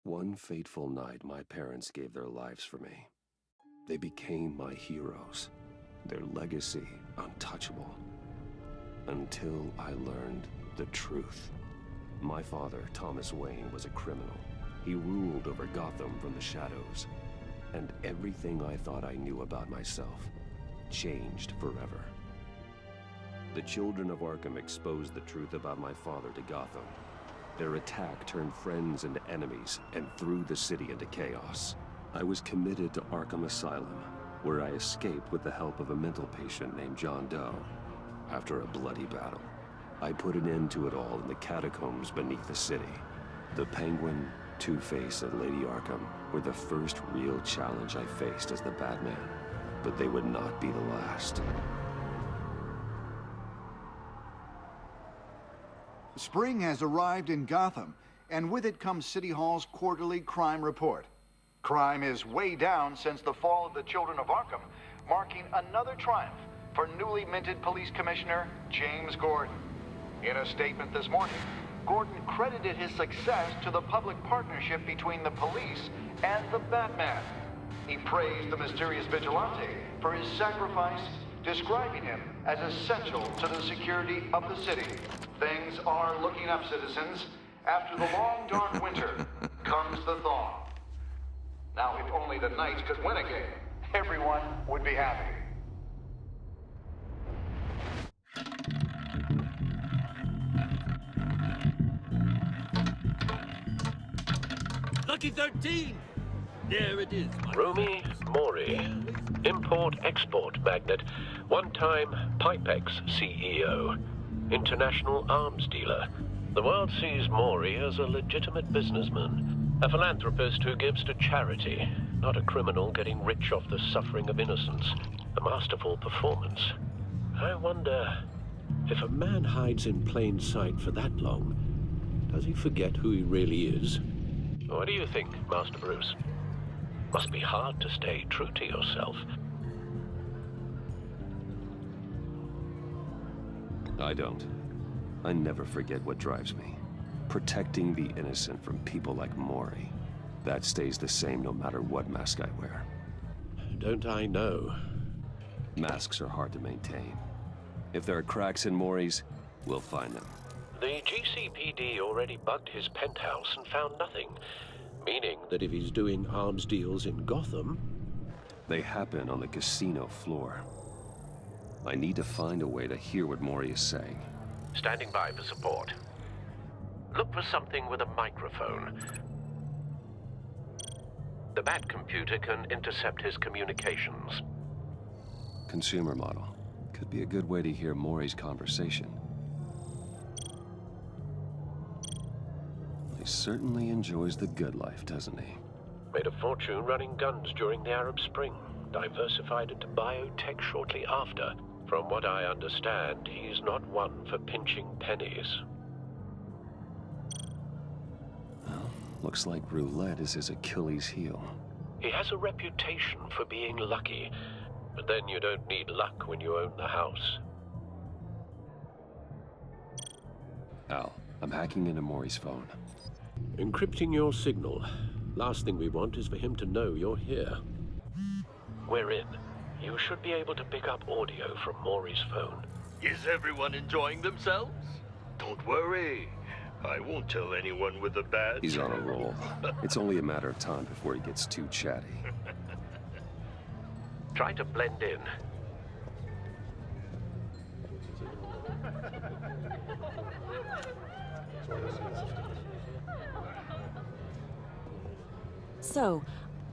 One fateful night, my parents gave their lives for me. They became my heroes, their legacy untouchable. Until I learned the truth. My father, Thomas Wayne, was a criminal. He ruled over Gotham from the shadows. And everything I thought I knew about myself changed forever. The children of Arkham exposed the truth about my father to Gotham. Their attack turned friends into enemies and threw the city into chaos. I was committed to Arkham Asylum, where I escaped with the help of a mental patient named John Doe. After a bloody battle, I put an end to it all in the catacombs beneath the city. The Penguin, Two-Face, and Lady Arkham were the first real challenge I faced as the Batman, but they would not be the last. Spring has arrived in Gotham, and with it comes City Hall's quarterly crime report. Crime is way down since the fall of the Children of Arkham, marking another triumph for newly minted Police Commissioner James Gordon. In a statement this morning, Gordon credited his success to the public partnership between the police and the Batman. He praised the mysterious vigilante for his sacrifice, describing him as essential to the security of the city. Things are looking up, citizens. After the long, dark winter comes the thaw. Now, if only the Knights could win again, everyone would be happy. Lucky 13! There it is. Rumi Mori, import-export magnate, one-time Pipex CEO, international arms dealer. The world sees Mori as a legitimate businessman, a philanthropist who gives to charity, not a criminal getting rich off the suffering of innocence. A masterful performance. I wonder, if a man hides in plain sight for that long, does he forget who he really is? What do you think, Master Bruce? Must be hard to stay true to yourself. I don't. I never forget what drives me. Protecting the innocent from people like Mori. That stays the same no matter what mask I wear. Don't I know? Masks are hard to maintain. If there are cracks in Mori's, we'll find them. The GCPD already bugged his penthouse and found nothing. Meaning that if he's doing arms deals in Gotham... They happen on the casino floor. I need to find a way to hear what Mori is saying. Standing by for support. Look for something with a microphone. The Bat computer can intercept his communications. Consumer model. Could be a good way to hear Mori's conversation. He certainly enjoys the good life, doesn't he? Made a fortune running guns during the Arab Spring. Diversified into biotech shortly after. From what I understand, he's not one for pinching pennies. Well, looks like roulette is his Achilles heel. He has a reputation for being lucky, but then you don't need luck when you own the house. Al, I'm hacking into Mori's phone. Encrypting your signal. Last thing we want is for him to know you're here. We're in. You should be able to pick up audio from Mori's phone. Is everyone enjoying themselves? Don't worry. I won't tell anyone with a badge. He's on a roll. It's only a matter of time before he gets too chatty. Try to blend in. So,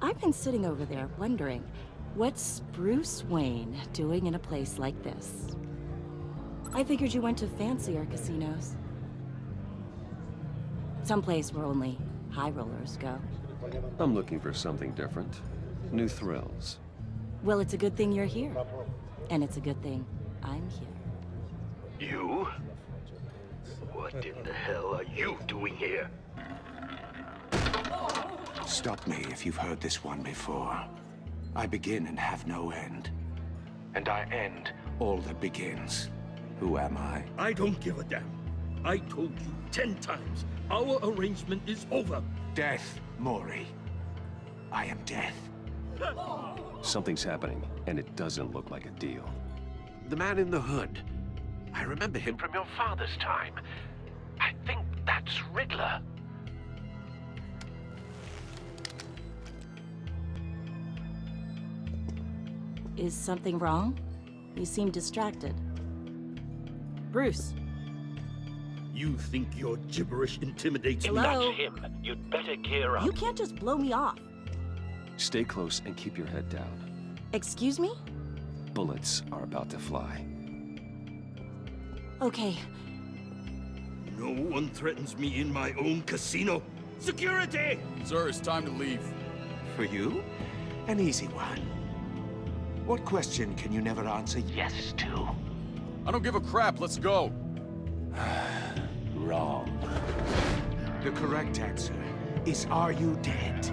I've been sitting over there wondering, what's Bruce Wayne doing in a place like this? I figured you went to fancier casinos. Someplace where only high rollers go. I'm looking for something different. New thrills. Well, it's a good thing you're here. And it's a good thing I'm here. You? What in the hell are you doing here? Stop me if you've heard this one before. I begin and have no end. And I end all that begins. Who am I? I don't give a damn. I told you 10 times, our arrangement is over. Death, Maury. I am death. Something's happening, and it doesn't look like a deal. The man in the hood. I remember him from your father's time. I think that's Riddler. Is something wrong? You seem distracted. Bruce. You think your gibberish intimidates If me? Hello? that's him, you'd better gear up. You can't just blow me off. Stay close and keep your head down. Excuse me? Bullets are about to fly. Okay. No one threatens me in my own casino. Security! Sir, it's time to leave. For you, an easy one. What question can you never answer yes to? I don't give a crap, let's go. Wrong. The correct answer is, are you dead?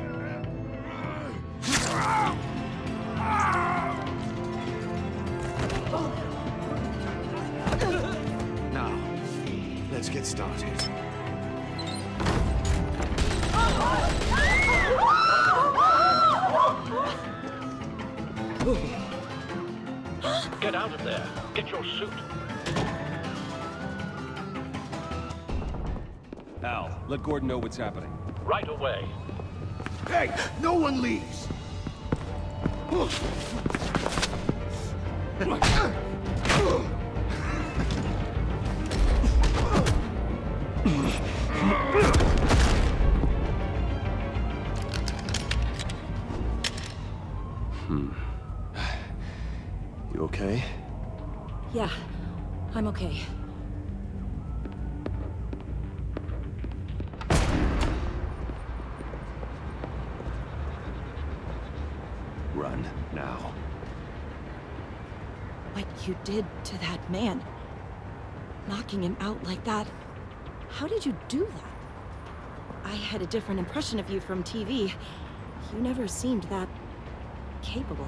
Now, let's get started. Get out of there. Get your suit. Al, let Gordon know what's happening. Right away. Hey, no one leaves! You okay? Yeah, I'm okay. Run, now. What you did to that man. Knocking him out like that. How did you do that? I had a different impression of you from TV. You never seemed that capable.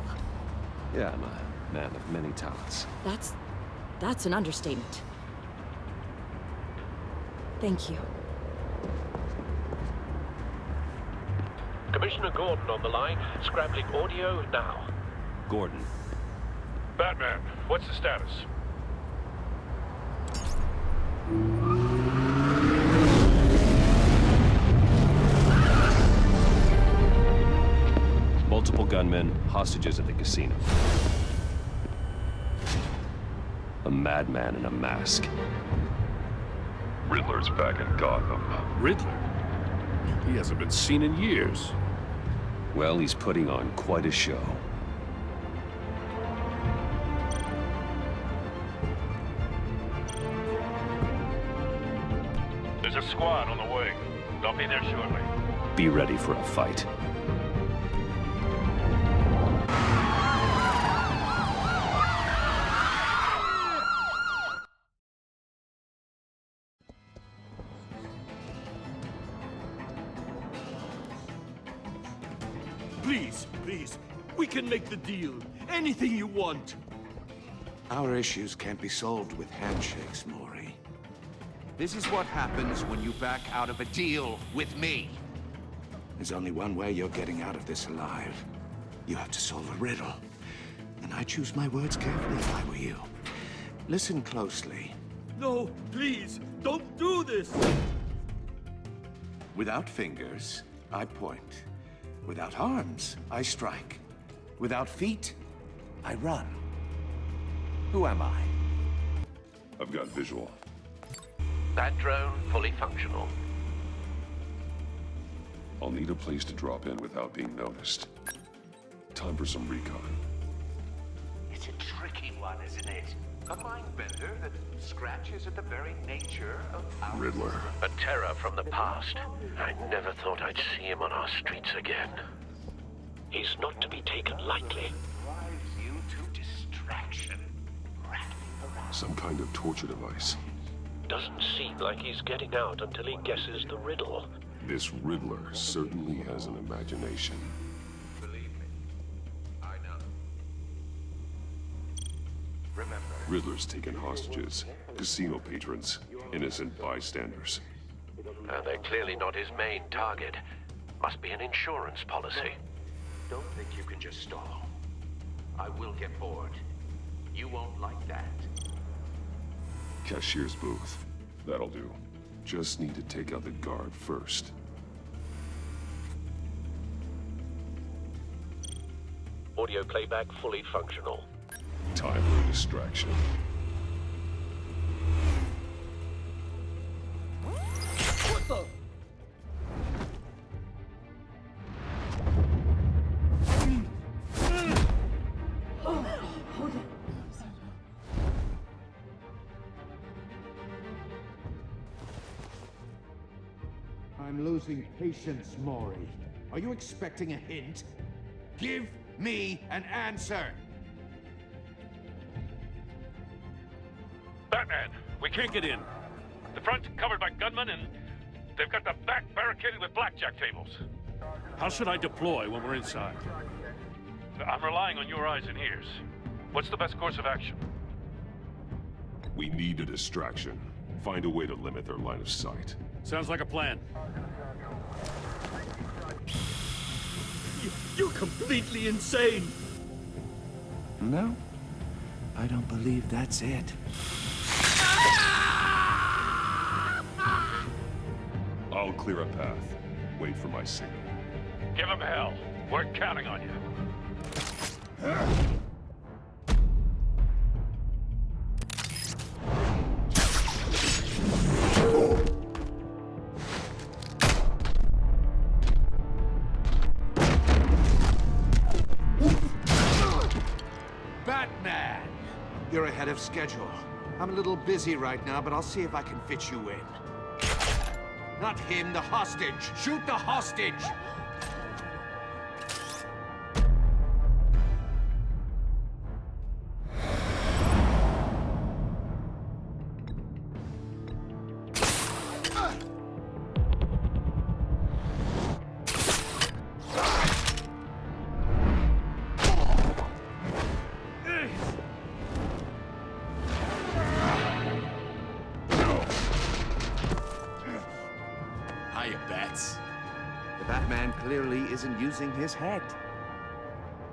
Yeah, I'm a man of many talents. That's an understatement. Thank you. Commissioner Gordon on the line. Scrambling audio now. Gordon, Batman, what's the status? multiple gunmen, hostages at the casino. A madman in a mask. Riddler's back in Gotham. Riddler? He hasn't been seen in years. Well, he's putting on quite a show. There's a squad on the way. They'll be there shortly. Be ready for a fight. Please, please, we can make the deal. Anything you want. Our issues can't be solved with handshakes, Maury. This is what happens when you back out of a deal with me. There's only one way you're getting out of this alive. You have to solve a riddle. And I choose my words carefully if I were you. Listen closely. No, please, don't do this. Without fingers, I point. Without arms, I strike. Without feet, I run. Who am I? I've got visual. That drone fully functional. I'll need a place to drop in without being noticed. Time for some recon. It's a tricky one, isn't it? A mind bender that scratches at the very nature of our... Riddler. A terror from the past. I never thought I'd see him on our streets again. He's not to be taken lightly. Drives you to distraction. Rattling around. Some kind of torture device. Doesn't seem like he's getting out until he guesses the riddle. This Riddler certainly has an imagination. Believe me, I know. Remember, Riddler's taken hostages, casino patrons, innocent bystanders. They're clearly not his main target. Must be an insurance policy. Don't think you can just stall. I will get bored. You won't like that. Cashier's booth. That'll do. Just need to take out the guard first. Audio playback fully functional. Time for a distraction. What the? I'm losing patience, Maury. Are you expecting a hint? Give me an answer! Batman, we can't get in. The front's covered by gunmen, and they've got the back barricaded with blackjack tables. How should I deploy when we're inside? I'm relying on your eyes and ears. What's the best course of action? We need a distraction. Find a way to limit their line of sight. Sounds like a plan. You're completely insane! No, I don't believe that's it. I'll clear a path. Wait for my signal. Give him hell. We're counting on you. Batman! You're ahead of schedule. I'm a little busy right now, but I'll see if I can fit you in. Not him, the hostage! Shoot the hostage! Hiya, Bats. The Batman clearly isn't using his head.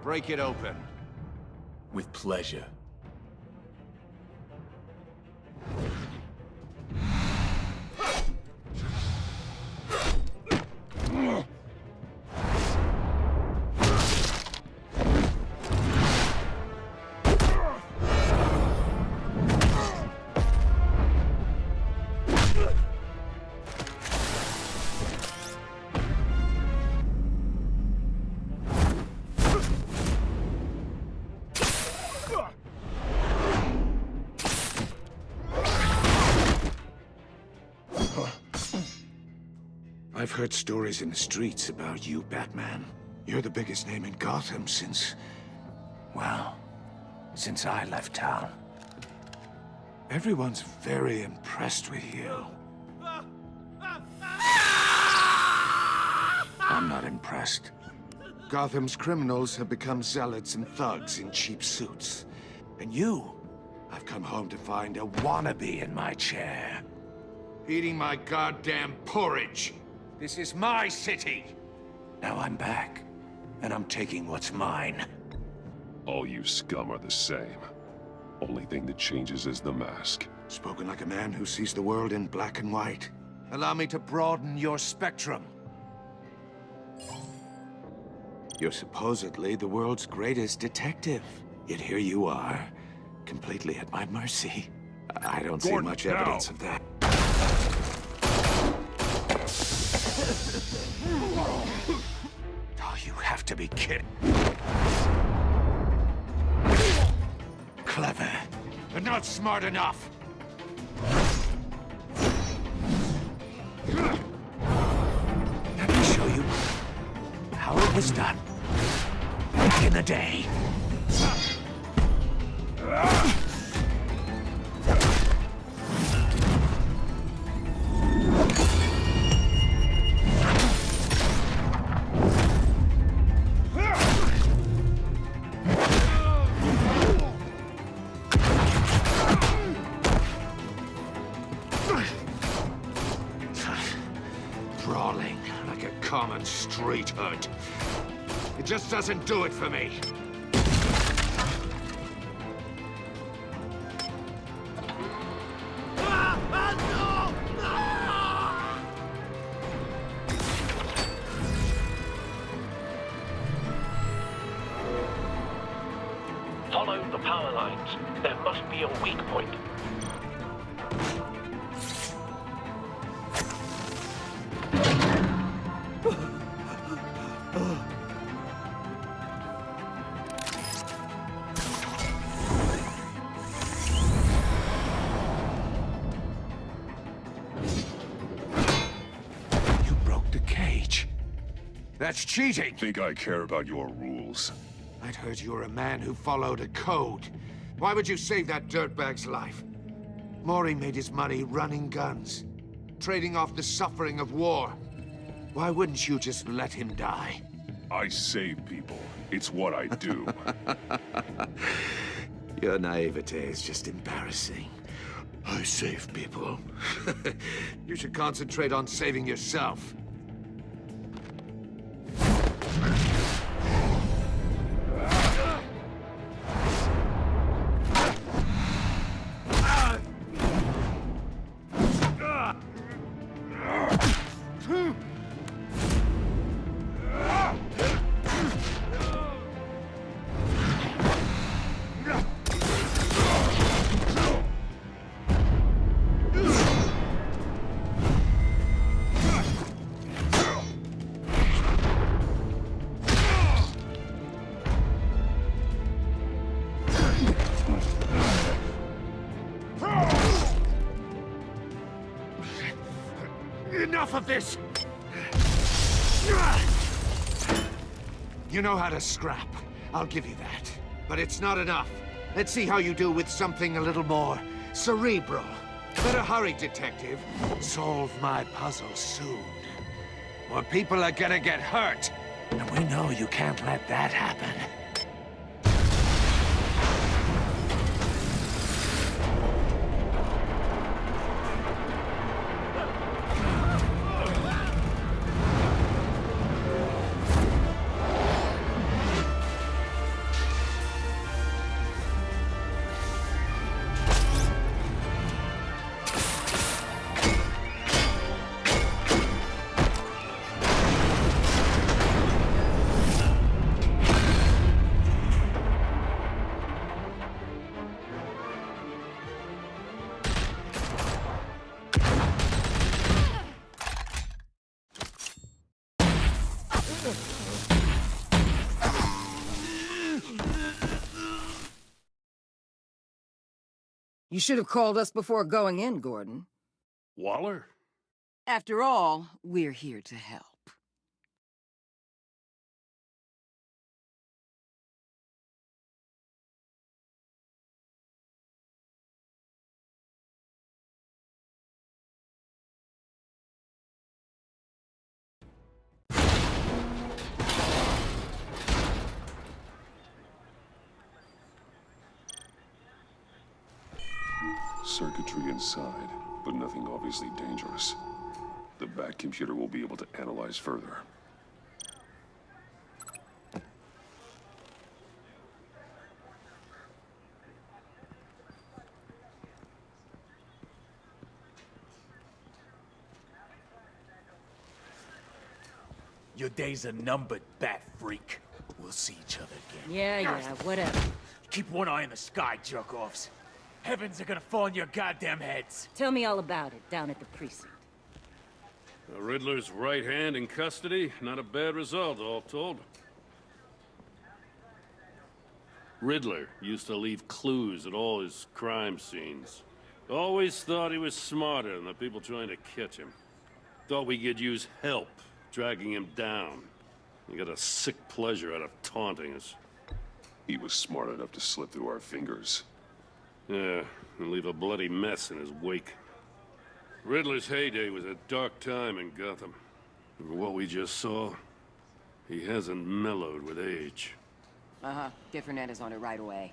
Break it open. With pleasure. I've heard stories in the streets about you, Batman. You're the biggest name in Gotham since... well, since I left town. Everyone's very impressed with you. I'm not impressed. Gotham's criminals have become zealots and thugs in cheap suits. And you, I've come home to find a wannabe in my chair. Eating my goddamn porridge. This is my city. Now I'm back, and I'm taking what's mine. All you scum are the same. Only thing that changes is the mask. Spoken like a man who sees the world in black and white. Allow me to broaden your spectrum. You're supposedly the world's greatest detective. Yet here you are, completely at my mercy. I don't see much evidence of that. Oh, you have to be kidding. Clever, but not smart enough. Let me show you how it was done back in the day. common street hood. It just doesn't do it for me. Follow the power lines. There must be a weak point. You broke the cage. That's cheating. Think I care about your rules? I'd heard you were a man who followed a code. Why would you save that dirtbag's life? Maury made his money running guns, trading off the suffering of war. Why wouldn't you just let him die? I save people. It's what I do. Your naivete is just embarrassing. I save people. You should concentrate on saving yourself. Enough of this! You know how to scrap. I'll give you that. But it's not enough. Let's see how you do with something a little more cerebral. Better hurry, detective. Solve my puzzle soon. Or people are gonna get hurt. And we know you can't let that happen. You should have called us before going in, Gordon. Waller? After all, we're here to help. Circuitry inside, but nothing obviously dangerous. The back computer will be able to analyze further. Your days are numbered, bat freak. We'll see each other again. Yeah, whatever. Keep one eye in the sky, jerk-offs. Heavens are gonna fall on your goddamn heads. Tell me all about it down at the precinct. The Riddler's right hand in custody. Not a bad result, all told. Riddler used to leave clues at all his crime scenes. Always thought he was smarter than the people trying to catch him. Thought we could use help dragging him down. He got a sick pleasure out of taunting us. He was smart enough to slip through our fingers. Yeah, and leave a bloody mess in his wake. Riddler's heyday was a dark time in Gotham. And what we just saw, he hasn't mellowed with age. Uh-huh. Different Ed is on it right away.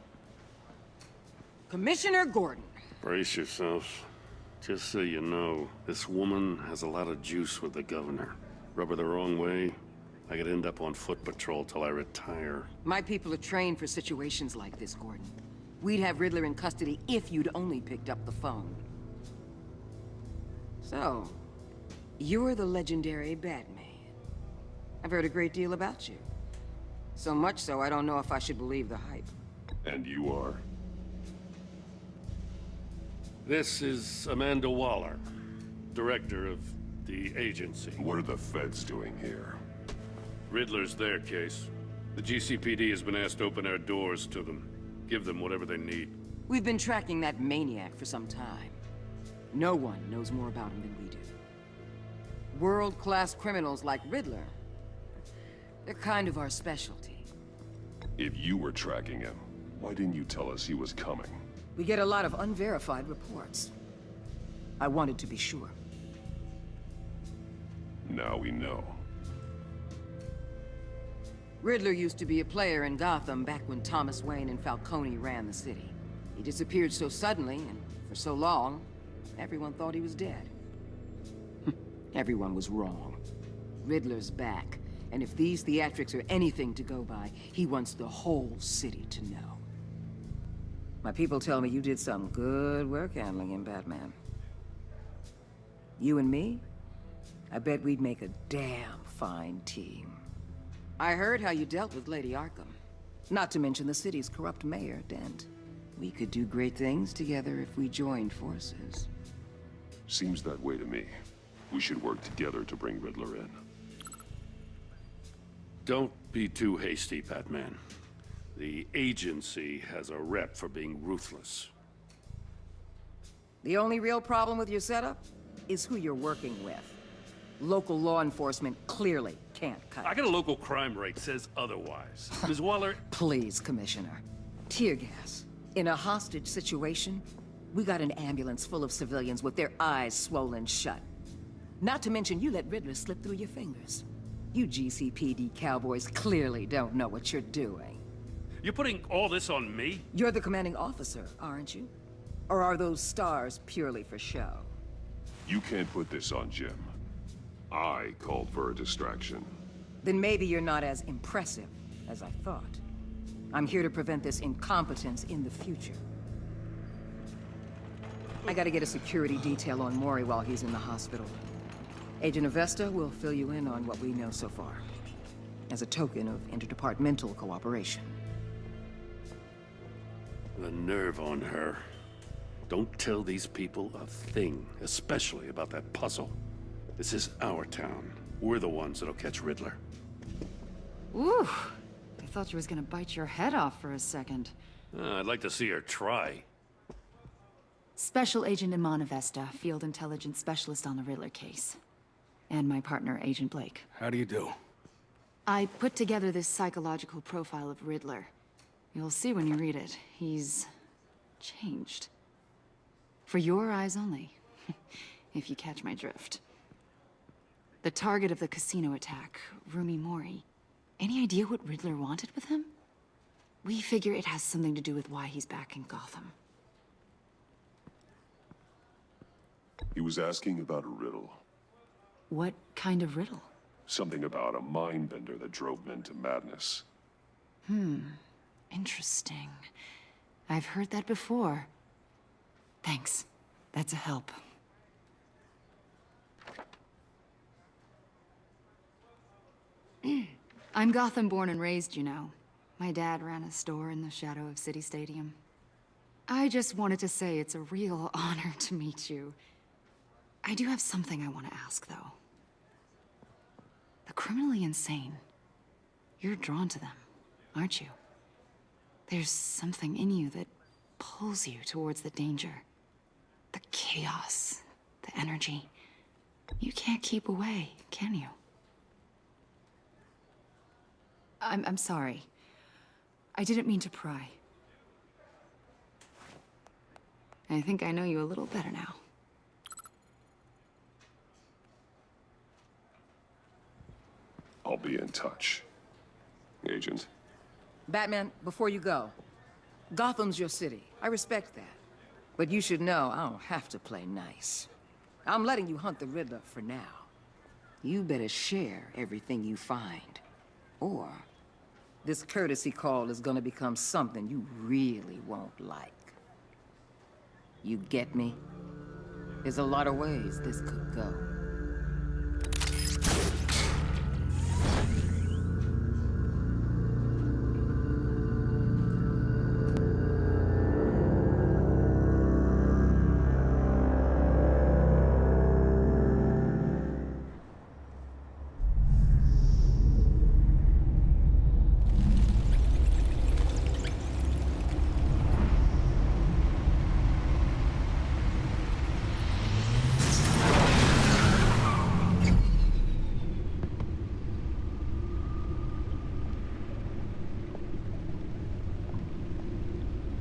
Commissioner Gordon. Brace yourselves. Just so you know, this woman has a lot of juice with the governor. Rub her the wrong way, I could end up on foot patrol till I retire. My people are trained for situations like this, Gordon. We'd have Riddler in custody if you'd only picked up the phone. So, you're the legendary Batman. I've heard a great deal about you. So much so, I don't know if I should believe the hype. And you are? This is Amanda Waller, director of the agency. What are the feds doing here? Riddler's their case. The GCPD has been asked to open our doors to them. Give them whatever they need. We've been tracking that maniac for some time. No one knows more about him than we do. World-class criminals like Riddler, they're kind of our specialty. If you were tracking him, why didn't you tell us he was coming? We get a lot of unverified reports. I wanted to be sure. Now we know. Riddler used to be a player in Gotham back when Thomas Wayne and Falcone ran the city. He disappeared so suddenly and for so long, everyone thought he was dead. Everyone was wrong. Riddler's back, and if these theatrics are anything to go by, he wants the whole city to know. My people tell me you did some good work handling him, Batman. You and me? I bet we'd make a damn fine team. I heard how you dealt with Lady Arkham. Not to mention the city's corrupt mayor, Dent. We could do great things together if we joined forces. Seems that way to me. We should work together to bring Riddler in. Don't be too hasty, Batman. The agency has a rep for being ruthless. The only real problem with your setup is who you're working with. Local law enforcement clearly can't cut I it. got a local crime rate says otherwise. Ms. Waller... Please, Commissioner. Tear gas. In a hostage situation, we got an ambulance full of civilians with their eyes swollen shut. Not to mention you let Riddler slip through your fingers. You GCPD cowboys clearly don't know what you're doing. You're putting all this on me? You're the commanding officer, aren't you? Or are those stars purely for show? You can't put this on Jim. I called for a distraction. Then maybe you're not as impressive as I thought. I'm here to prevent this incompetence in the future. I gotta get a security detail on Mori while he's in the hospital. Agent Avesta will fill you in on what we know so far, as a token of interdepartmental cooperation. The nerve on her. Don't tell these people a thing, especially about that puzzle. This is our town. We're the ones that'll catch Riddler. Ooh, I thought you was gonna bite your head off for a second. I'd like to see her try. Special Agent Iman Avesta, Field Intelligence Specialist on the Riddler case. And my partner, Agent Blake. How do you do? I put together this psychological profile of Riddler. You'll see when you read it. He's changed. For your eyes only, if you catch my drift. The target of the casino attack, Rumi Mori. Any idea what Riddler wanted with him? We figure it has something to do with why he's back in Gotham. He was asking about a riddle. What kind of riddle? Something about a mind bender that drove men to madness. Interesting. I've heard that before. Thanks. That's a help. I'm Gotham born and raised, you know. My dad ran a store in the shadow of City Stadium. I just wanted to say it's a real honor to meet you. I do have something I want to ask, though. The criminally insane. You're drawn to them, aren't you? There's something in you that pulls you towards the danger. The chaos, the energy. You can't keep away, can you? I'm sorry. I didn't mean to pry. I think I know you a little better now. I'll be in touch. Agent. Batman, before you go, Gotham's your city. I respect that. But you should know I don't have to play nice. I'm letting you hunt the Riddler for now. you better share everything you find. Or this courtesy call is gonna become something you really won't like. You get me? There's a lot of ways this could go.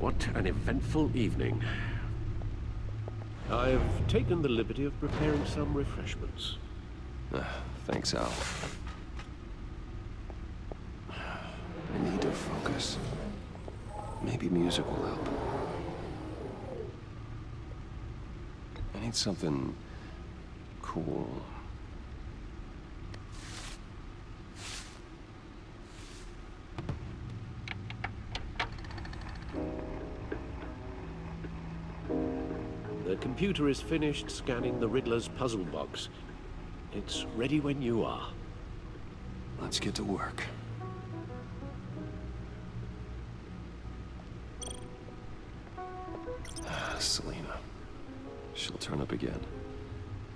What an eventful evening. I've taken the liberty of preparing some refreshments. Thanks, Al. I need to focus. Maybe music will help. I need something cool. The computer is finished scanning the Riddler's puzzle box. It's ready when you are. Let's get to work. Selena. She'll turn up again.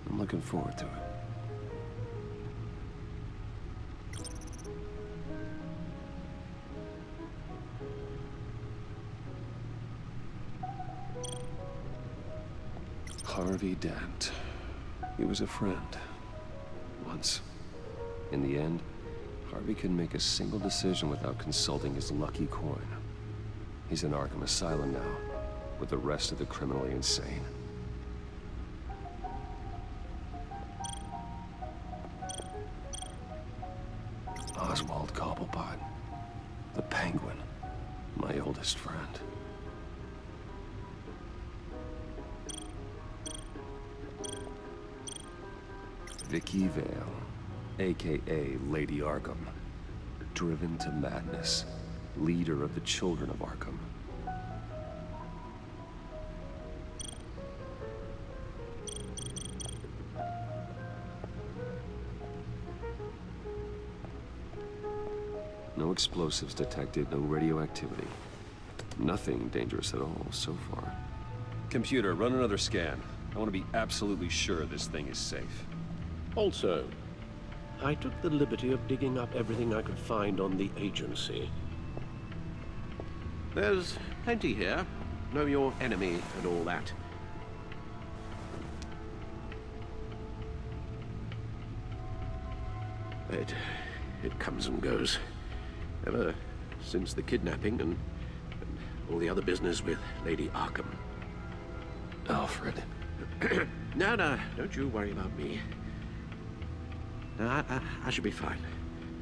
I'm looking forward to it. Harvey Dent. He was a friend. Once. In the end, Harvey couldn't make a single decision without consulting his lucky coin. He's in Arkham Asylum now, with the rest of the criminally insane. Oswald Cobblepot. The Penguin. My oldest friend. Vicky Vale, a.k.a. Lady Arkham. Driven to madness. Leader of the Children of Arkham. No explosives detected, no radioactivity. Nothing dangerous at all so far. Computer, run another scan. I want to be absolutely sure this thing is safe. Also, I took the liberty of digging up everything I could find on the agency. There's plenty here. Know your enemy and all that. It comes and goes. Ever since the kidnapping and all the other business with Lady Arkham. Alfred. No, don't you worry about me. No, I should be fine.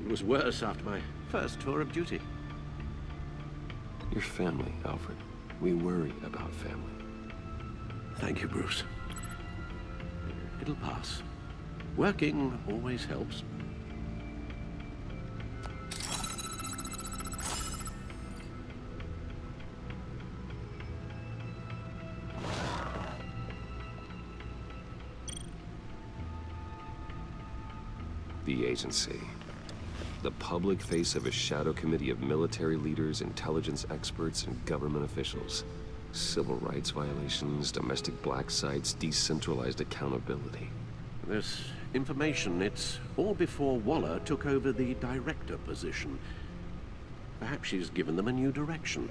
It was worse after my first tour of duty. Your family, Alfred. We worry about family. Thank you, Bruce. It'll pass. Working always helps. The agency. The public face of a shadow committee of military leaders, intelligence experts, and government officials. Civil rights violations, domestic black sites, decentralized accountability. This information, it's all before Waller took over the director position. Perhaps she's given them a new direction.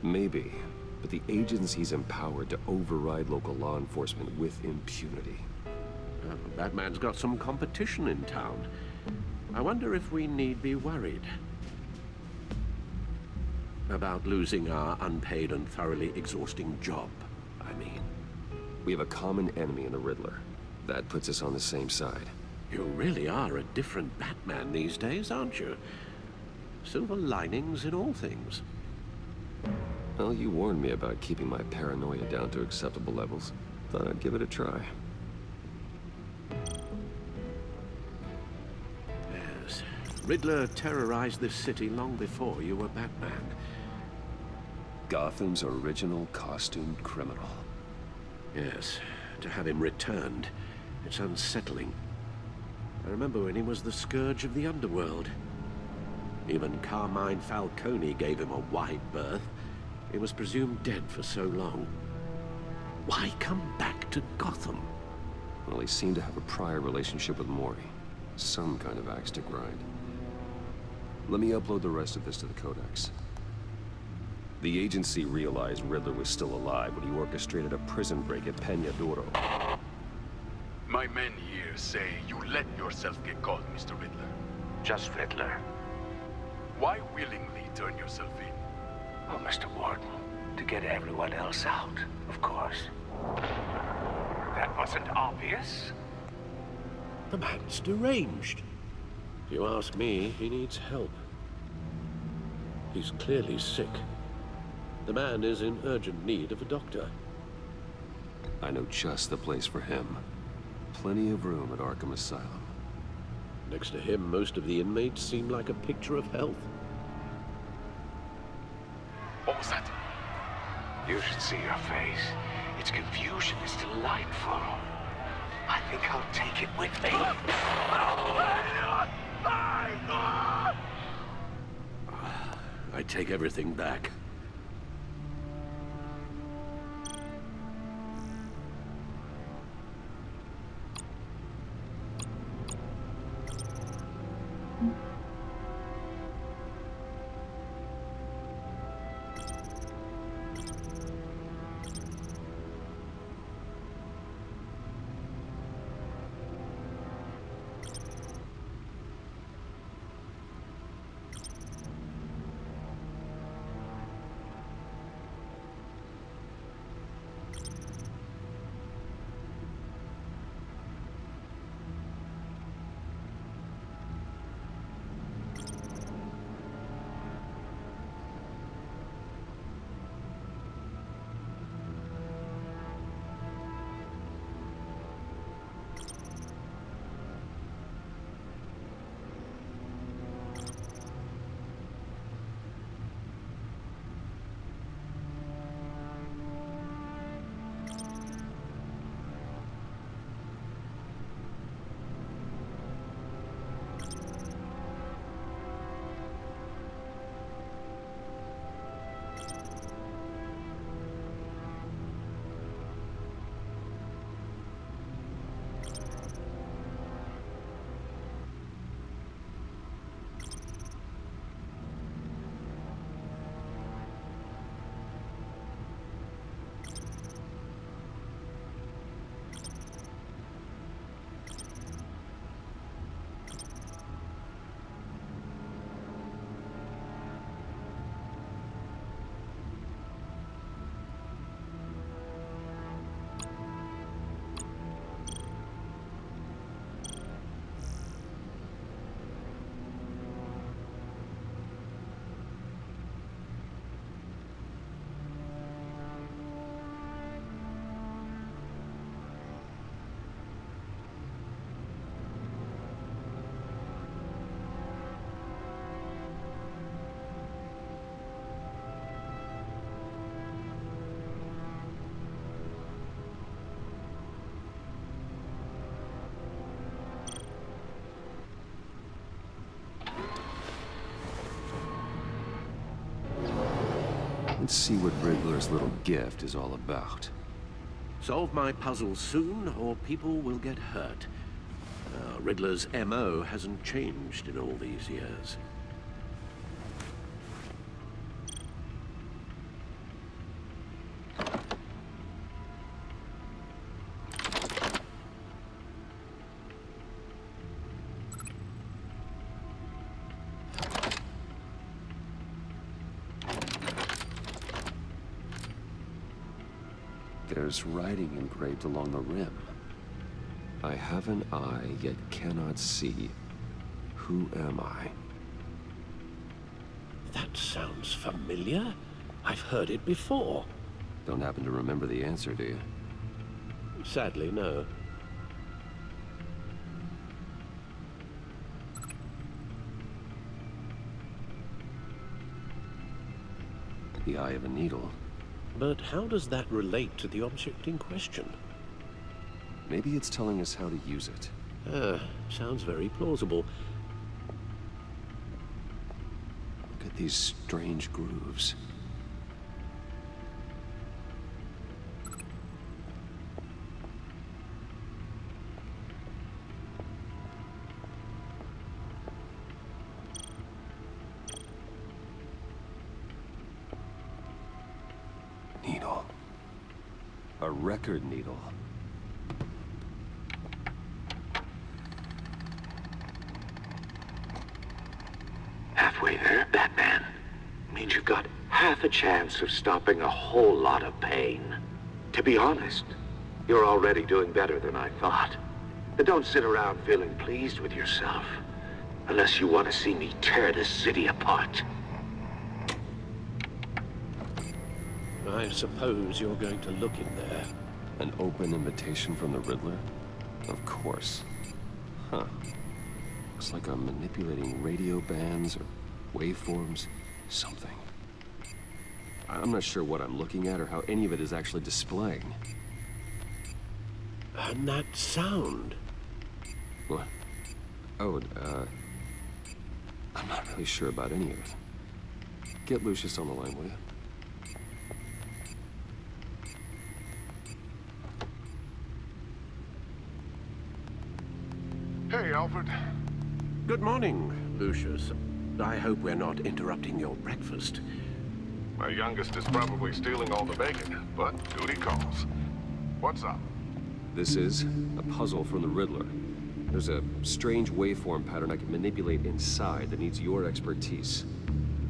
Maybe, but the agency's empowered to override local law enforcement with impunity. Batman's got some competition in town. I wonder if we need be worried about losing our unpaid and thoroughly exhausting job, I mean. We have a common enemy in the Riddler. That puts us on the same side. You really are a different Batman these days, aren't you? Silver linings in all things. Well, you warned me about keeping my paranoia down to acceptable levels. Thought I'd give it a try. Riddler terrorized this city long before you were Batman. Gotham's original costumed criminal. Yes, to have him returned, it's unsettling. I remember when he was the scourge of the underworld. Even Carmine Falcone gave him a wide berth. He was presumed dead for so long. Why come back to Gotham? Well, he seemed to have a prior relationship with Mori. Some kind of axe to grind. Let me upload the rest of this to the Codex. The agency realized Riddler was still alive when he orchestrated a prison break at Peña Duro. My men here say you let yourself get caught, Mr. Riddler. Just Riddler. Why willingly turn yourself in? Oh, Mr. Warden, to get everyone else out, of course. That wasn't obvious. The man's deranged. If you ask me, he needs help. He's clearly sick. The man is in urgent need of a doctor. I know just the place for him. Plenty of room at Arkham Asylum. Next to him, most of the inmates seem like a picture of health. What was that? You should see your face. Its confusion is delightful. I think I'll take it with me. I take everything back. Let's see what Riddler's little gift is all about. Solve my puzzle soon, or people will get hurt. Riddler's MO hasn't changed in all these years. There's writing engraved along the rim. I have an eye, yet cannot see. Who am I? That sounds familiar. I've heard it before. Don't happen to remember the answer, do you? Sadly, no. the eye of a needle. But how does that relate to the object in question? Maybe it's telling us how to use it. Sounds very plausible. Look at these strange grooves. Needle. A record needle. Halfway there, Batman. Means you've got half a chance of stopping a whole lot of pain. To be honest, you're already doing better than I thought. But don't sit around feeling pleased with yourself. Unless you want to see me tear this city apart. I suppose you're going to look in there. An open invitation from the Riddler? Of course. Huh. Looks like I'm manipulating radio bands or waveforms. Something. I'm not sure what I'm looking at or how any of it is actually displaying. And that sound. What? Oh, I'm not really sure about any of it. Get Lucius on the line, will you? Hey, Alfred. Good morning, Lucius. I hope we're not interrupting your breakfast. My youngest is probably stealing all the bacon, but duty calls. What's up? This is a puzzle from the Riddler. There's a strange waveform pattern I can manipulate inside that needs your expertise.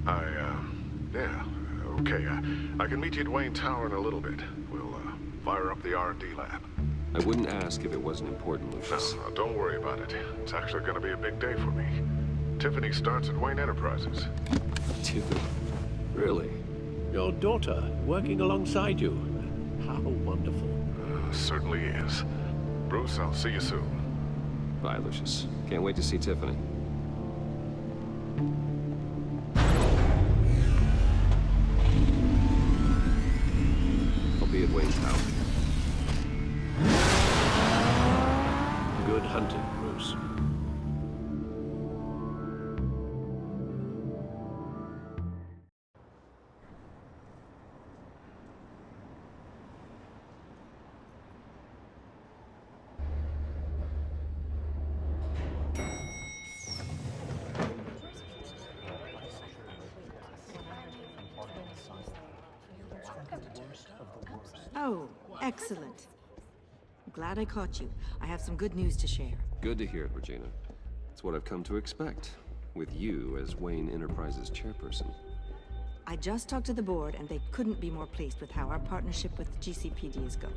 Yeah, okay. I can meet you at Wayne Tower in a little bit. We'll, fire up the R&D lab. I wouldn't ask if it wasn't important, Lucius. No, don't worry about it. It's actually gonna be a big day for me. Tiffany starts at Wayne Enterprises. Tiffany? Really? Your daughter, working alongside you. How wonderful. Certainly is. Bruce, I'll see you soon. Bye, Lucius. Can't wait to see Tiffany. I'll be at Wayne Tower. Good hunting, Bruce. Oh, excellent. Glad I caught you. I have some good news to share. Good to hear it, Regina. It's what I've come to expect, with you as Wayne Enterprises chairperson. I just talked to the board, and they couldn't be more pleased with how our partnership with GCPD is going.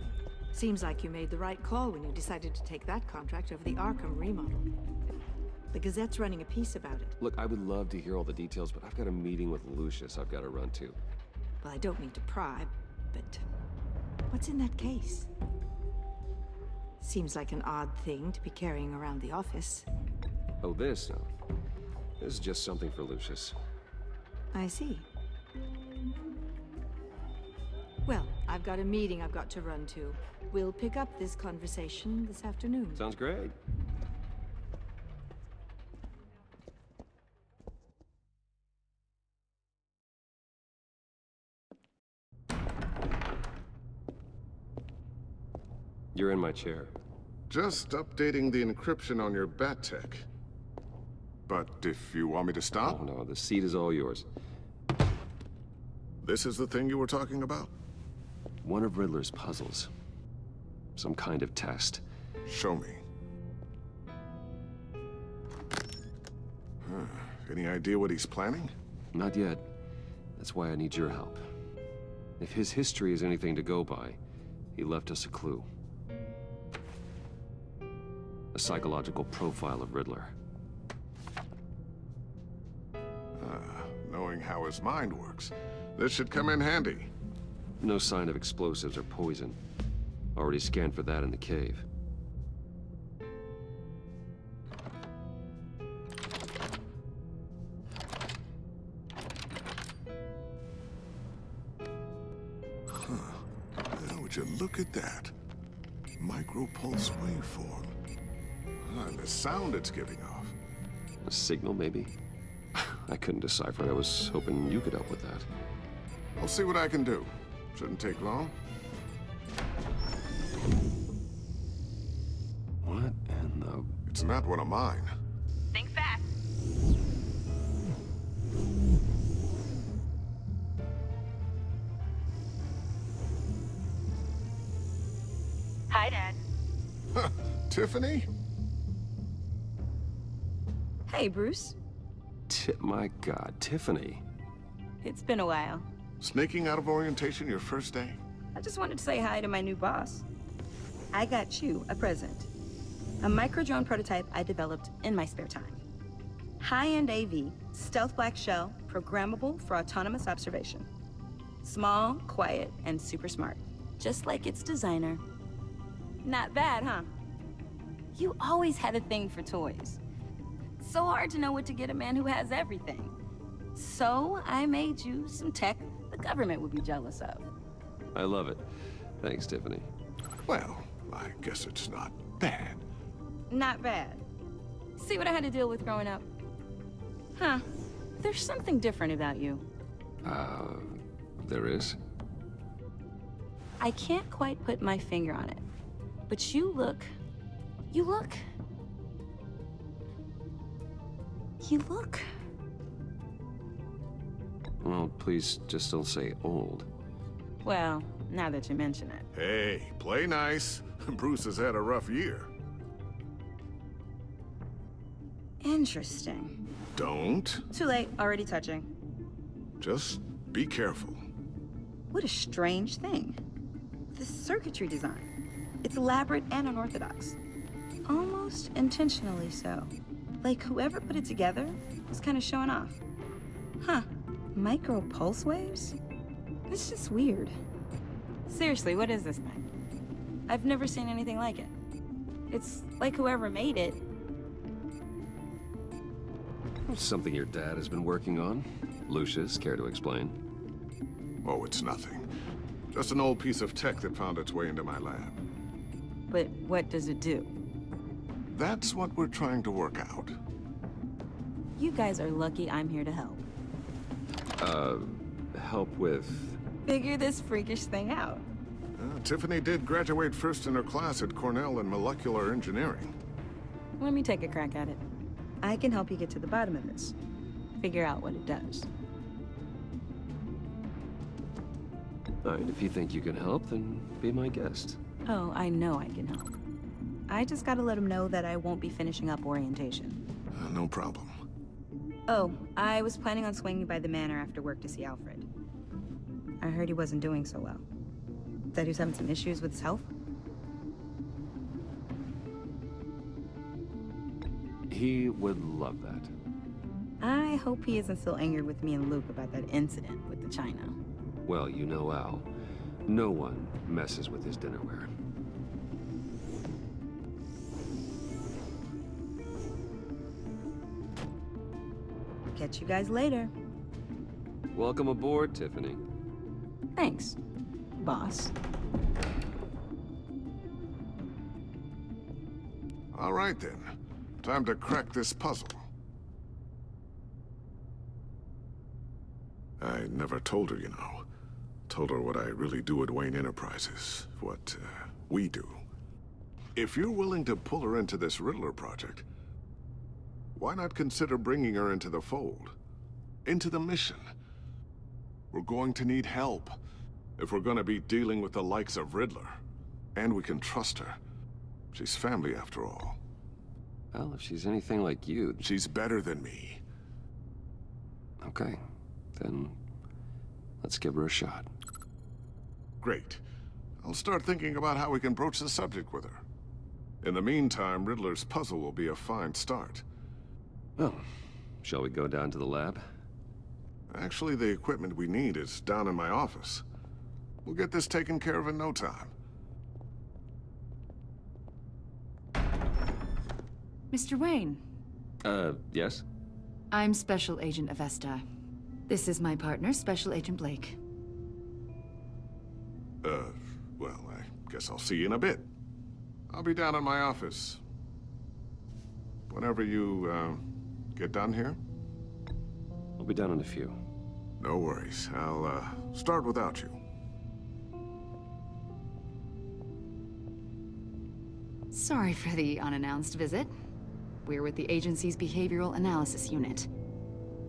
Seems like you made the right call when you decided to take that contract over the Arkham remodel. The Gazette's running a piece about it. Look, I would love to hear all the details, but I've got a meeting with Lucius I've got to run to. Well, I don't mean to pry, but what's in that case? Seems like an odd thing to be carrying around the office. Oh, this? No. This is just something for Lucius. I see. Well, I've got a meeting I've got to run to. We'll pick up this conversation this afternoon. Sounds great. You're in my chair. Just updating the encryption on your bat tech. But if you want me to stop? Oh, no, the seat is all yours. This is the thing you were talking about? One of Riddler's puzzles. Some kind of test. Show me. Any idea what he's planning? Not yet. That's why I need your help. If his history is anything to go by, he left us a clue. A psychological profile of Riddler. Knowing how his mind works, this should come in handy. No sign of explosives or poison. Already scanned for that in the cave. that. Micropulse waveform. And the sound it's giving off. A signal, maybe? I couldn't decipher it. I was hoping you could help with that. I'll see what I can do. Shouldn't take long. What in the... It's not one of mine. Think fast. Hi, Dad. Tiffany? Hey, Bruce. My God, Tiffany. It's been a while. Sneaking out of orientation your first day? I just wanted to say hi to my new boss. I got you a present. A micro-drone prototype I developed in my spare time. High-end AV, stealth black shell, programmable for autonomous observation. Small, quiet, and super smart. Just like its designer. Not bad, huh? You always had a thing for toys. So hard to know what to get a man who has everything. So I made you some tech the government would be jealous of. I love it. Thanks, Tiffany. Well, I guess it's not bad. Not bad. See what I had to deal with growing up? Huh. There's something different about you. There is? I can't quite put my finger on it. But you look... Well, please just don't say old. Well, now that you mention it. Hey, play nice. Bruce has had a rough year. Interesting. Don't. Too late, already touching. Just be careful. What a strange thing. The circuitry design. It's elaborate and unorthodox. Almost intentionally so. Like whoever put it together was kind of showing off. Huh. Micro pulse waves? It's just weird. Seriously, what is this thing? I've never seen anything like it. It's like whoever made it. Something your dad has been working on. Lucius, care to explain? Oh, it's nothing. Just an old piece of tech that found its way into my lab. But what does it do? That's what we're trying to work out. You guys are lucky I'm here to help. Help with... Figure this freakish thing out. Tiffany did graduate first in her class at Cornell in molecular engineering. Let me take a crack at it. I can help you get to the bottom of this. Figure out what it does. All right, if you think you can help, then be my guest. Oh, I know I can help. I just gotta let him know that I won't be finishing up orientation. No problem. Oh, I was planning on swinging by the manor after work to see Alfred. I heard he wasn't doing so well. That he was having some issues with his health? He would love that. I hope he isn't still angered with me and Luke about that incident with the china. Well, you know Al. No one messes with his dinnerware. Catch you guys later. Welcome aboard, Tiffany. Thanks, boss. All right, then. Time to crack this puzzle. I never told her, you know. Told her what I really do at Wayne Enterprises. What, we do. If you're willing to pull her into this Riddler project, why not consider bringing her into the fold? Into the mission? We're going to need help if we're gonna be dealing with the likes of Riddler. And we can trust her. She's family, after all. Well, if she's anything like you... She's better than me. Okay, then let's give her a shot. Great. I'll start thinking about how we can broach the subject with her. In the meantime, Riddler's puzzle will be a fine start. Well, shall we go down to the lab? Actually, the equipment we need is down in my office. We'll get this taken care of in no time. Mr. Wayne. Yes? I'm Special Agent Avesta. This is my partner, Special Agent Blake. Well, I guess guess I'll see you in a bit. I'll be down at my office. Whenever you, get done here. I'll be down in a few. No worries. I'll, start without you. Sorry for the unannounced visit. We're with the agency's behavioral analysis unit.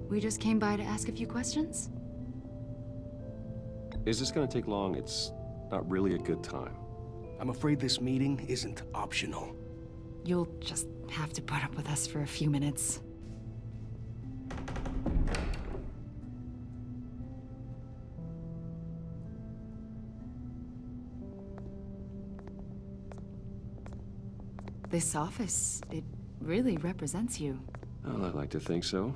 We just came by to ask a few questions. Is this gonna take long? It's not really a good time. I'm afraid this meeting isn't optional. You'll just have to put up with us for a few minutes. This office, it really represents you. Well, I'd like to think so.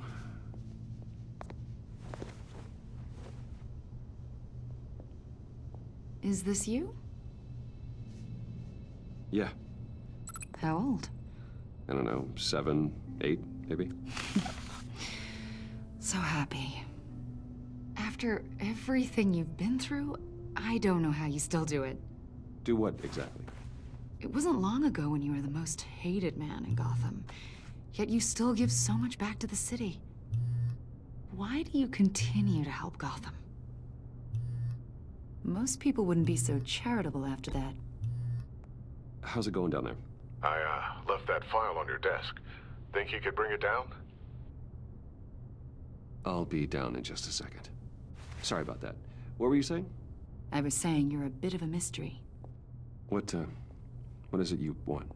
Is this you? Yeah. How old? I don't know, 7, 8, maybe? So happy. After everything you've been through, I don't know how you still do it. Do what, exactly? It wasn't long ago when you were the most hated man in Gotham, yet you still give so much back to the city. Why do you continue to help Gotham? Most people wouldn't be so charitable after that. How's it going down there? I, left that file on your desk. Think you could bring it down? I'll be down in just a second. Sorry about that. What were you saying? I was saying you're a bit of a mystery. What is it you want?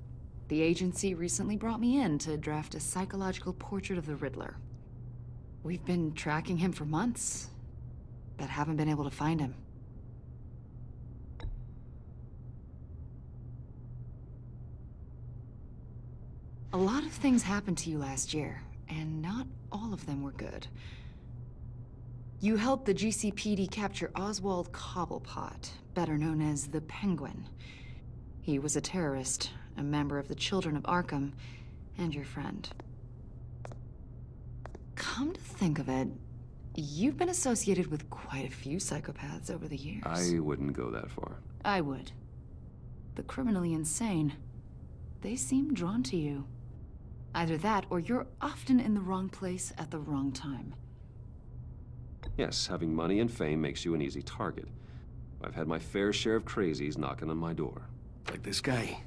The agency recently brought me in to draft a psychological portrait of the Riddler. We've been tracking him for months, but haven't been able to find him. A lot of things happened to you last year, and not all of them were good. You helped the GCPD capture Oswald Cobblepot, better known as the Penguin. He was a terrorist, a member of the Children of Arkham, and your friend. Come to think of it, you've been associated with quite a few psychopaths over the years. I wouldn't go that far. I would. The criminally insane. They seem drawn to you. Either that, or you're often in the wrong place at the wrong time. Yes, having money and fame makes you an easy target. I've had my fair share of crazies knocking on my door. Like this guy.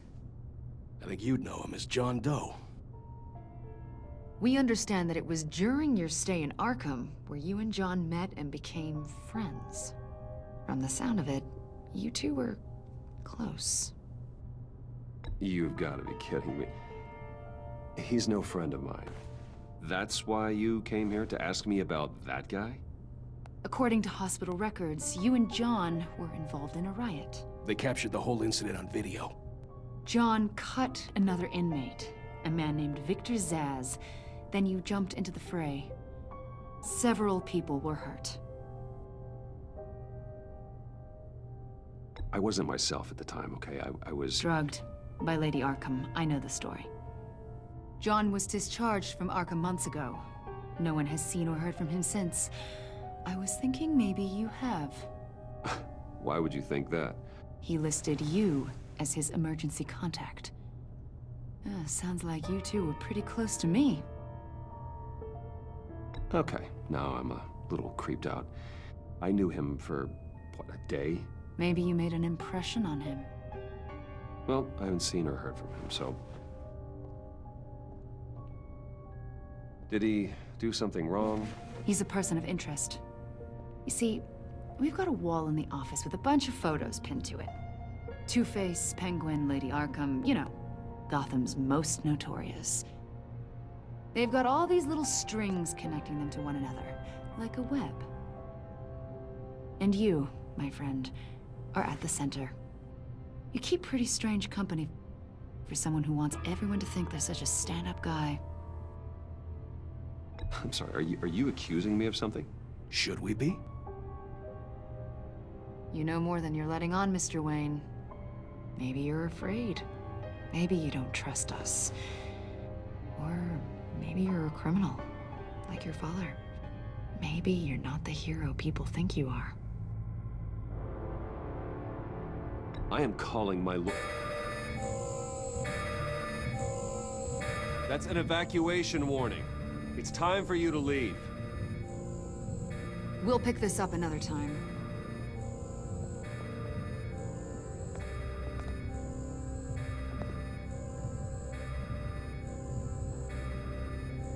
I think you'd know him as John Doe. We understand that it was during your stay in Arkham where you and John met and became friends. From the sound of it, you two were close. You've got to be kidding me. He's no friend of mine. That's why you came here to ask me about that guy? According to hospital records, you and John were involved in a riot. They captured the whole incident on video. John cut another inmate, a man named Victor Zsasz. Then you jumped into the fray. Several people were hurt. I wasn't myself at the time, okay? I was... Drugged by Lady Arkham. I know the story. John was discharged from Arkham months ago. No one has seen or heard from him since. I was thinking maybe you have. Why would you think that? He listed you as his emergency contact. Sounds like you two were pretty close to me. Okay, now I'm a little creeped out. I knew him for, what, a day? Maybe you made an impression on him. Well, I haven't seen or heard from him, so... Did he do something wrong? He's a person of interest. You see, we've got a wall in the office with a bunch of photos pinned to it. Two-Face, Penguin, Lady Arkham, you know, Gotham's most notorious. They've got all these little strings connecting them to one another, like a web. And you, my friend, are at the center. You keep pretty strange company for someone who wants everyone to think they're such a stand-up guy. I'm sorry, are you accusing me of something? Should we be? You know more than you're letting on, Mr. Wayne. Maybe you're afraid. Maybe you don't trust us. Or maybe you're a criminal, like your father. Maybe you're not the hero people think you are. I am calling my That's an evacuation warning. It's time for you to leave. We'll pick this up another time.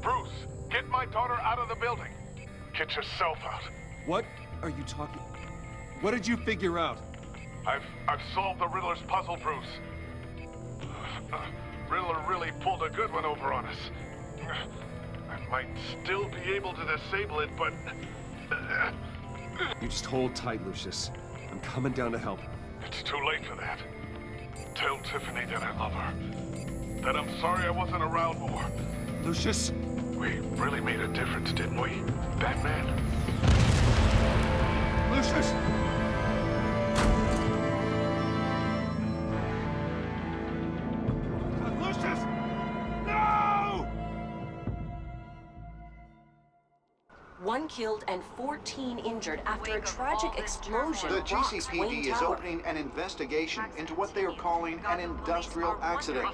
Bruce, get my daughter out of the building. Get yourself out. What are you talking? What did you figure out? I've solved the Riddler's puzzle, Bruce. Riddler really pulled a good one over on us. I might still be able to disable it, but... You just hold tight, Lucius. I'm coming down to help. It's too late for that. Tell Tiffany that I love her. That I'm sorry I wasn't around more. Lucius? We really made a difference, didn't we, Batman? Lucius! Lucius! No! 1 killed and 14 injured after a tragic explosion The rocks GCPD Wayne is Tower. opening an investigation into what they are calling an industrial accident.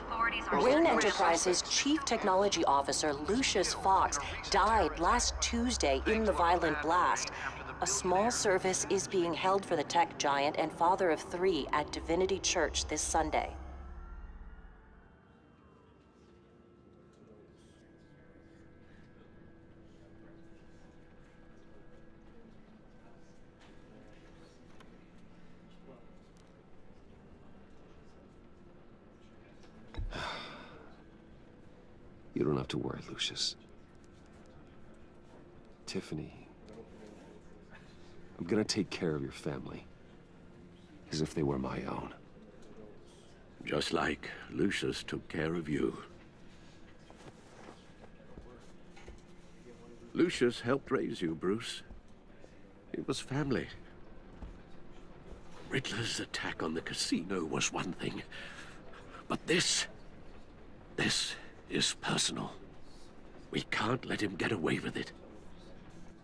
Wayne Enterprises' Chief Technology Officer Lucius Fox died last Tuesday in the violent blast. A small service is being held for the tech giant and father of 3 at Divinity Church this Sunday. You don't have to worry, Lucius. Tiffany, I'm gonna take care of your family. As if they were my own. Just like Lucius took care of you. Lucius helped raise you, Bruce. It was family. Riddler's attack on the casino was one thing. But this is personal. We can't let him get away with it.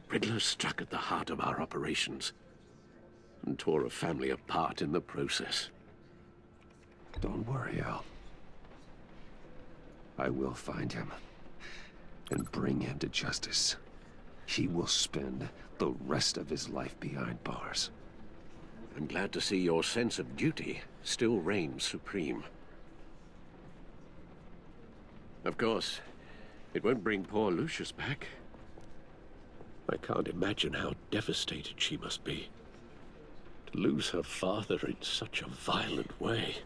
Riddler struck at the heart of our operations and tore a family apart in the process. Don't worry, Al. I will find him and bring him to justice. He will spend the rest of his life behind bars. I'm glad to see your sense of duty still reigns supreme. Of course, it won't bring poor Lucius back. I can't imagine how devastated she must be. To lose her father in such a violent way.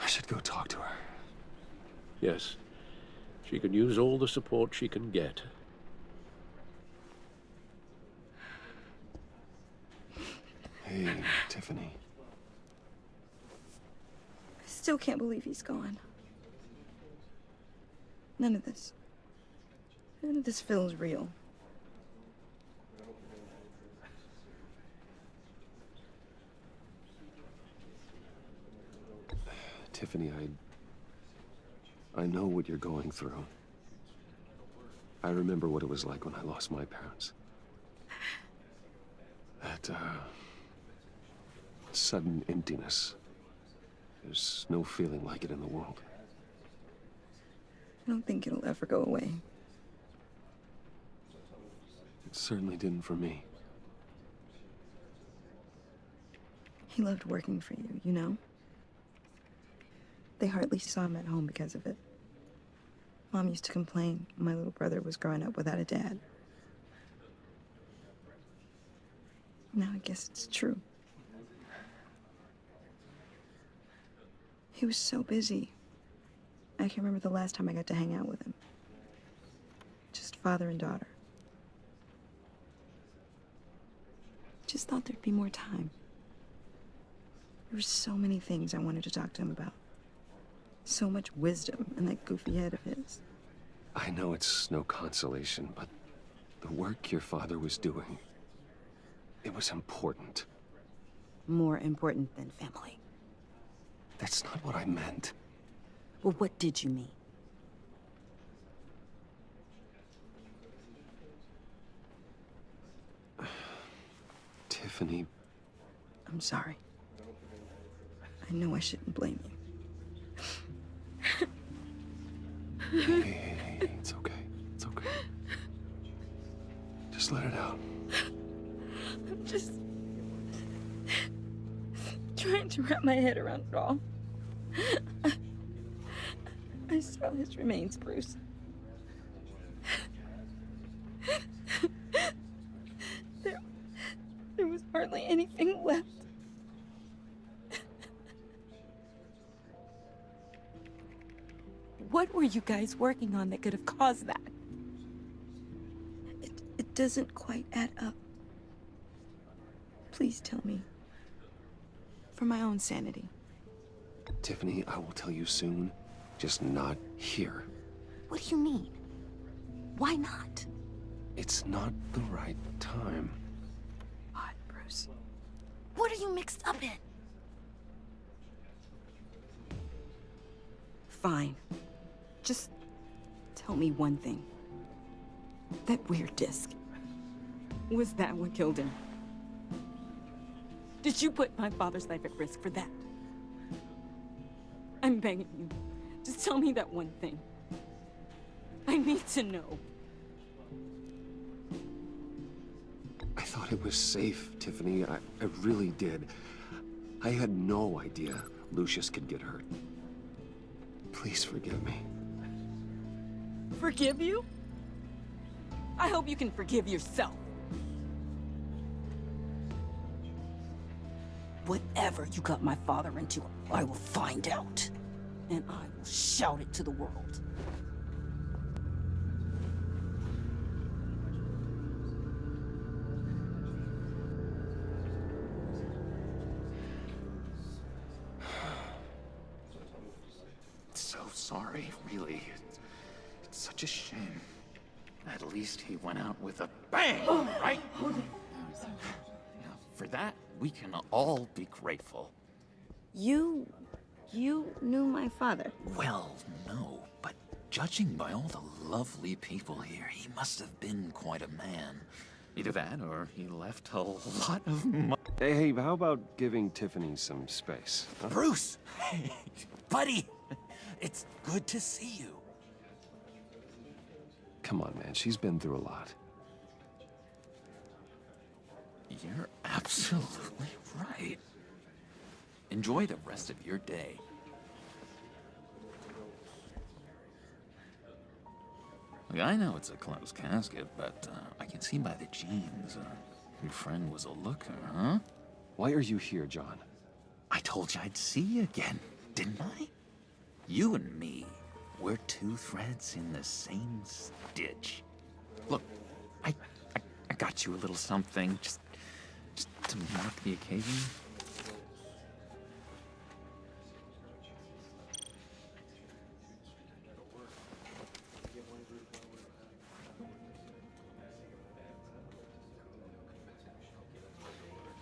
I should go talk to her. Yes, she can use all the support she can get. Hey, Tiffany. I still can't believe he's gone. None of this feels real. Tiffany, I know what you're going through. I remember what it was like when I lost my parents. That, sudden emptiness. There's no feeling like it in the world. I don't think it'll ever go away. It certainly didn't for me. He loved working for you, you know? They hardly saw him at home because of it. Mom used to complain my little brother was growing up without a dad. Now I guess it's true. He was so busy. I can't remember the last time I got to hang out with him. Just father and daughter. Just thought there'd be more time. There were so many things I wanted to talk to him about. So much wisdom in that goofy head of his. I know it's no consolation, but the work your father was doing, it was important. More important than family. That's not what I meant. Well, what did you mean? Tiffany, I'm sorry. I know I shouldn't blame you. hey, it's okay. It's okay. Just let it out. I'm just trying to wrap my head around it all. I saw his remains, Bruce. There was hardly anything left. What were you guys working on that could have caused that? It doesn't quite add up. Please tell me. For my own sanity. Tiffany, I will tell you soon. Just not here. What do you mean? Why not? It's not the right time. What, Bruce? What are you mixed up in? Fine. Just tell me one thing. That weird disc. Was that what killed him? Did you put my father's life at risk for that? I'm begging you. Just tell me that one thing. I need to know. I thought it was safe, Tiffany. I really did. I had no idea Lucius could get hurt. Please forgive me. Forgive you? I hope you can forgive yourself. Whatever you got my father into, I will find out. And I will shout it to the world. So sorry, really. It's such a shame. At least he went out with a bang, right? Now, for that, we can all be grateful. You knew my father? Well, no, but judging by all the lovely people here, he must have been quite a man. Either that, or he left a lot of money. Hey, how about giving Tiffany some space? Huh? Bruce! Hey, buddy! It's good to see you. Come on, man. She's been through a lot. You're absolutely right. Enjoy the rest of your day. Look, I know it's a closed casket, but I can see by the jeans, your friend was a looker, huh? Why are you here, John? I told you I'd see you again, didn't I? You and me, we're two threads in the same stitch. Look, I got you a little something, just to mark the occasion.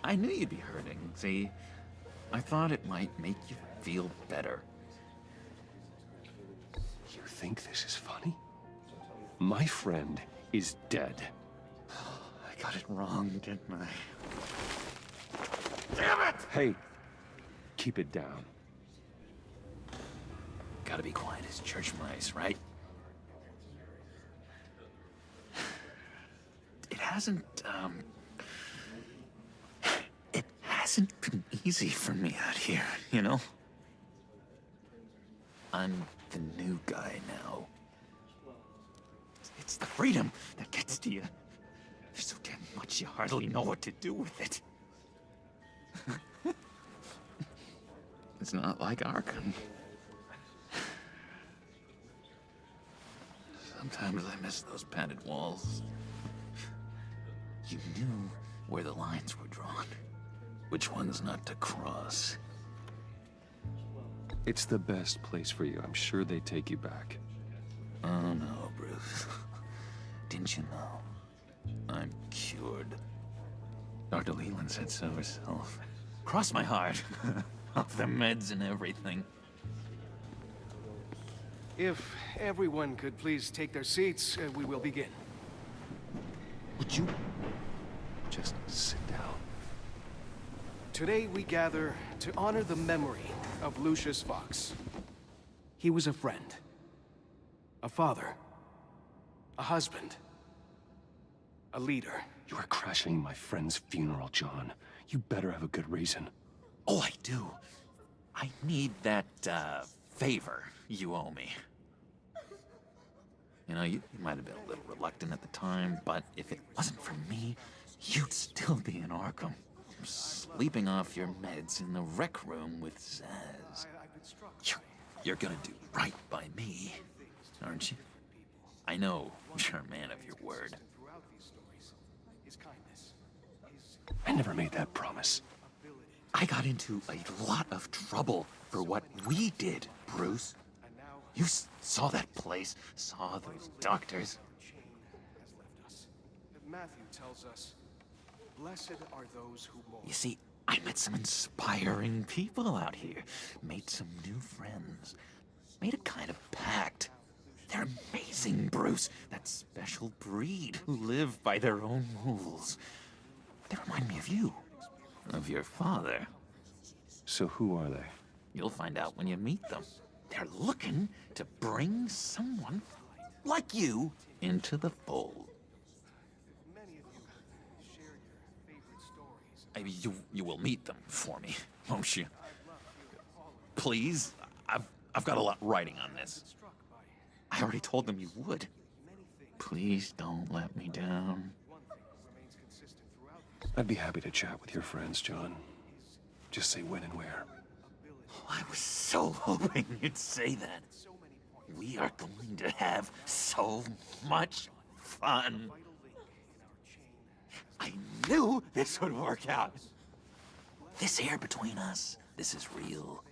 I knew you'd be hurting, see? I thought it might make you feel better. You think this is funny? My friend is dead. I got it wrong, didn't I? Damn it! Hey, keep it down. Gotta be quiet as church mice, right? It hasn't been easy for me out here, you know? I'm the new guy now. It's the freedom that gets to you. There's so damn much you hardly know what to do with it. It's not like Arkham. Sometimes I miss those padded walls. You knew where the lines were drawn. Which ones not to cross. It's the best place for you. I'm sure they take you back. Oh no, Bruce. Didn't you know? I'm cured. Dr. Leland said so herself. Cross my heart. Off the meds and everything. If everyone could please take their seats, we will begin. Would you just sit down? Today we gather to honor the memory of Lucius Fox. He was a friend, a father, a husband, a leader. You are crashing my friend's funeral, John. You better have a good reason. Oh, I do. I need that, favor you owe me. You know, you might have been a little reluctant at the time, but if it wasn't for me, you'd still be in Arkham. Sleeping off your meds in the rec room with Zaz. You're gonna do right by me, aren't you? I know you're a man of your word. I never made that promise. I got into a lot of trouble for what we did, Bruce. You saw that place, saw those doctors. Matthew tells us, blessed are those who mourn. You see, I met some inspiring people out here, made some new friends, made a kind of pact. They're amazing, Bruce, that special breed who live by their own rules. They remind me of you, of your father. So who are they? You'll find out when you meet them. They're looking to bring someone like you into the fold. You will meet them for me, won't you? Please? I've got a lot writing on this. I already told them you would. Please don't let me down. I'd be happy to chat with your friends, John. Just say when and where. I was so hoping you'd say that. We are going to have so much fun. I knew this would work out. This air between us, this is real.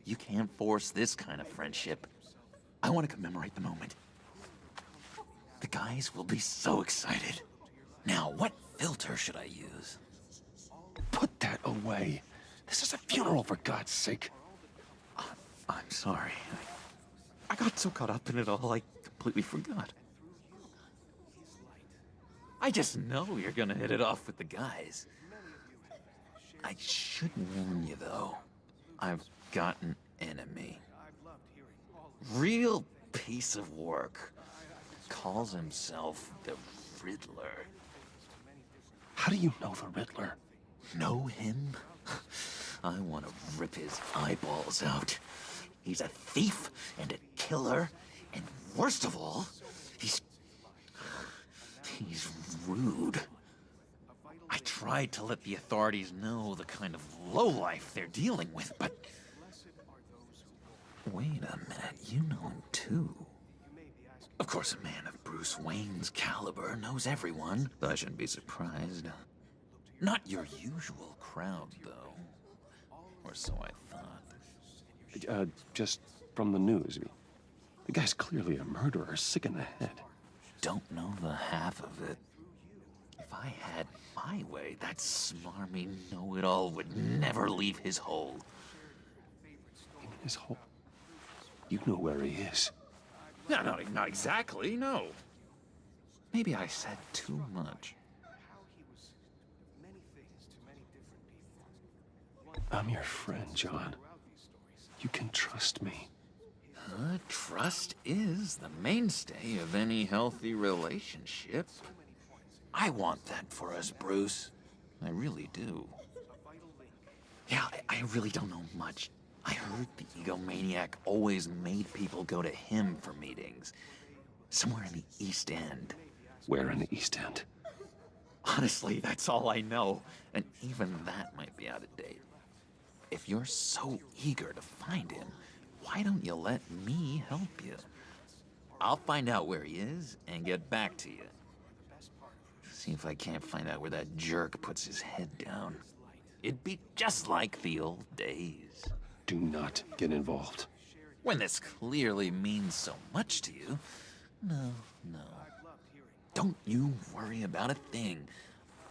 You can't force this kind of friendship. I want to commemorate the moment. The guys will be so excited. Now, what filter should I use? Put that away. This is a funeral, for God's sake. I'm sorry. I got so caught up in it all, I completely forgot. I just know you're gonna hit it off with the guys. I should warn you, though. I've got an enemy. Real piece of work. Calls himself the Riddler. How do you know the Riddler? Know him? I want to rip his eyeballs out. He's a thief and a killer, and worst of all, he's rude. I tried to let the authorities know the kind of lowlife they're dealing with, but... Wait a minute, you know him too. Of course, a man of Bruce Wayne's caliber knows everyone. I shouldn't be surprised. Not your usual crowd, though. Or so I thought. Just from the news. The guy's clearly a murderer, sick in the head. Don't know the half of it. If I had my way, that smarmy know-it-all would never leave his hole. In his hole? You know where he is. No, not exactly, no. Maybe I said too much. I'm your friend, John. You can trust me. Trust is the mainstay of any healthy relationship. I want that for us, Bruce. I really do. Yeah, I really don't know much. I heard the egomaniac always made people go to him for meetings. Somewhere in the East End. Where in the East End? Honestly, that's all I know. And even that might be out of date. If you're so eager to find him, why don't you let me help you? I'll find out where he is and get back to you. See if I can't find out where that jerk puts his head down. It'd be just like the old days. Do not get involved. When this clearly means so much to you. No. Don't you worry about a thing.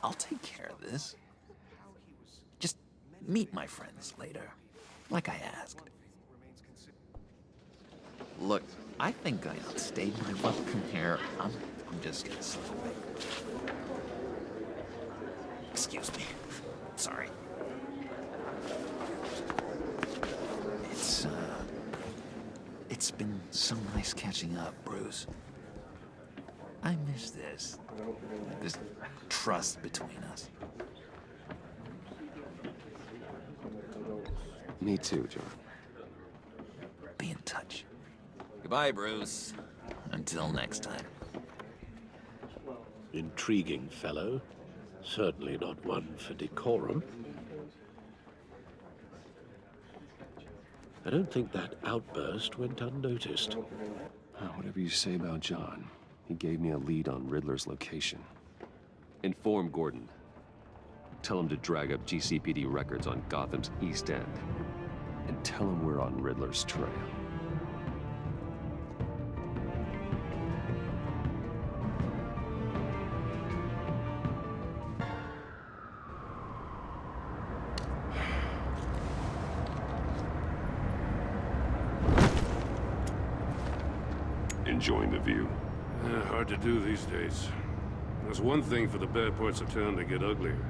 I'll take care of this. Just meet my friends later, like I asked. Look, I think I outstayed my welcome here. I'm just gonna slip away. Excuse me. Sorry. So nice catching up, Bruce. I miss this. This trust between us. Me too, John. Be in touch. Goodbye, Bruce. Until next time. Intriguing fellow. Certainly not one for decorum. I don't think that outburst went unnoticed. Whatever you say about John, he gave me a lead on Riddler's location. Inform Gordon. Tell him to drag up GCPD records on Gotham's East End. And tell him we're on Riddler's trail. Enjoying the view? Hard to do these days. There's one thing for the bad parts of town to get uglier.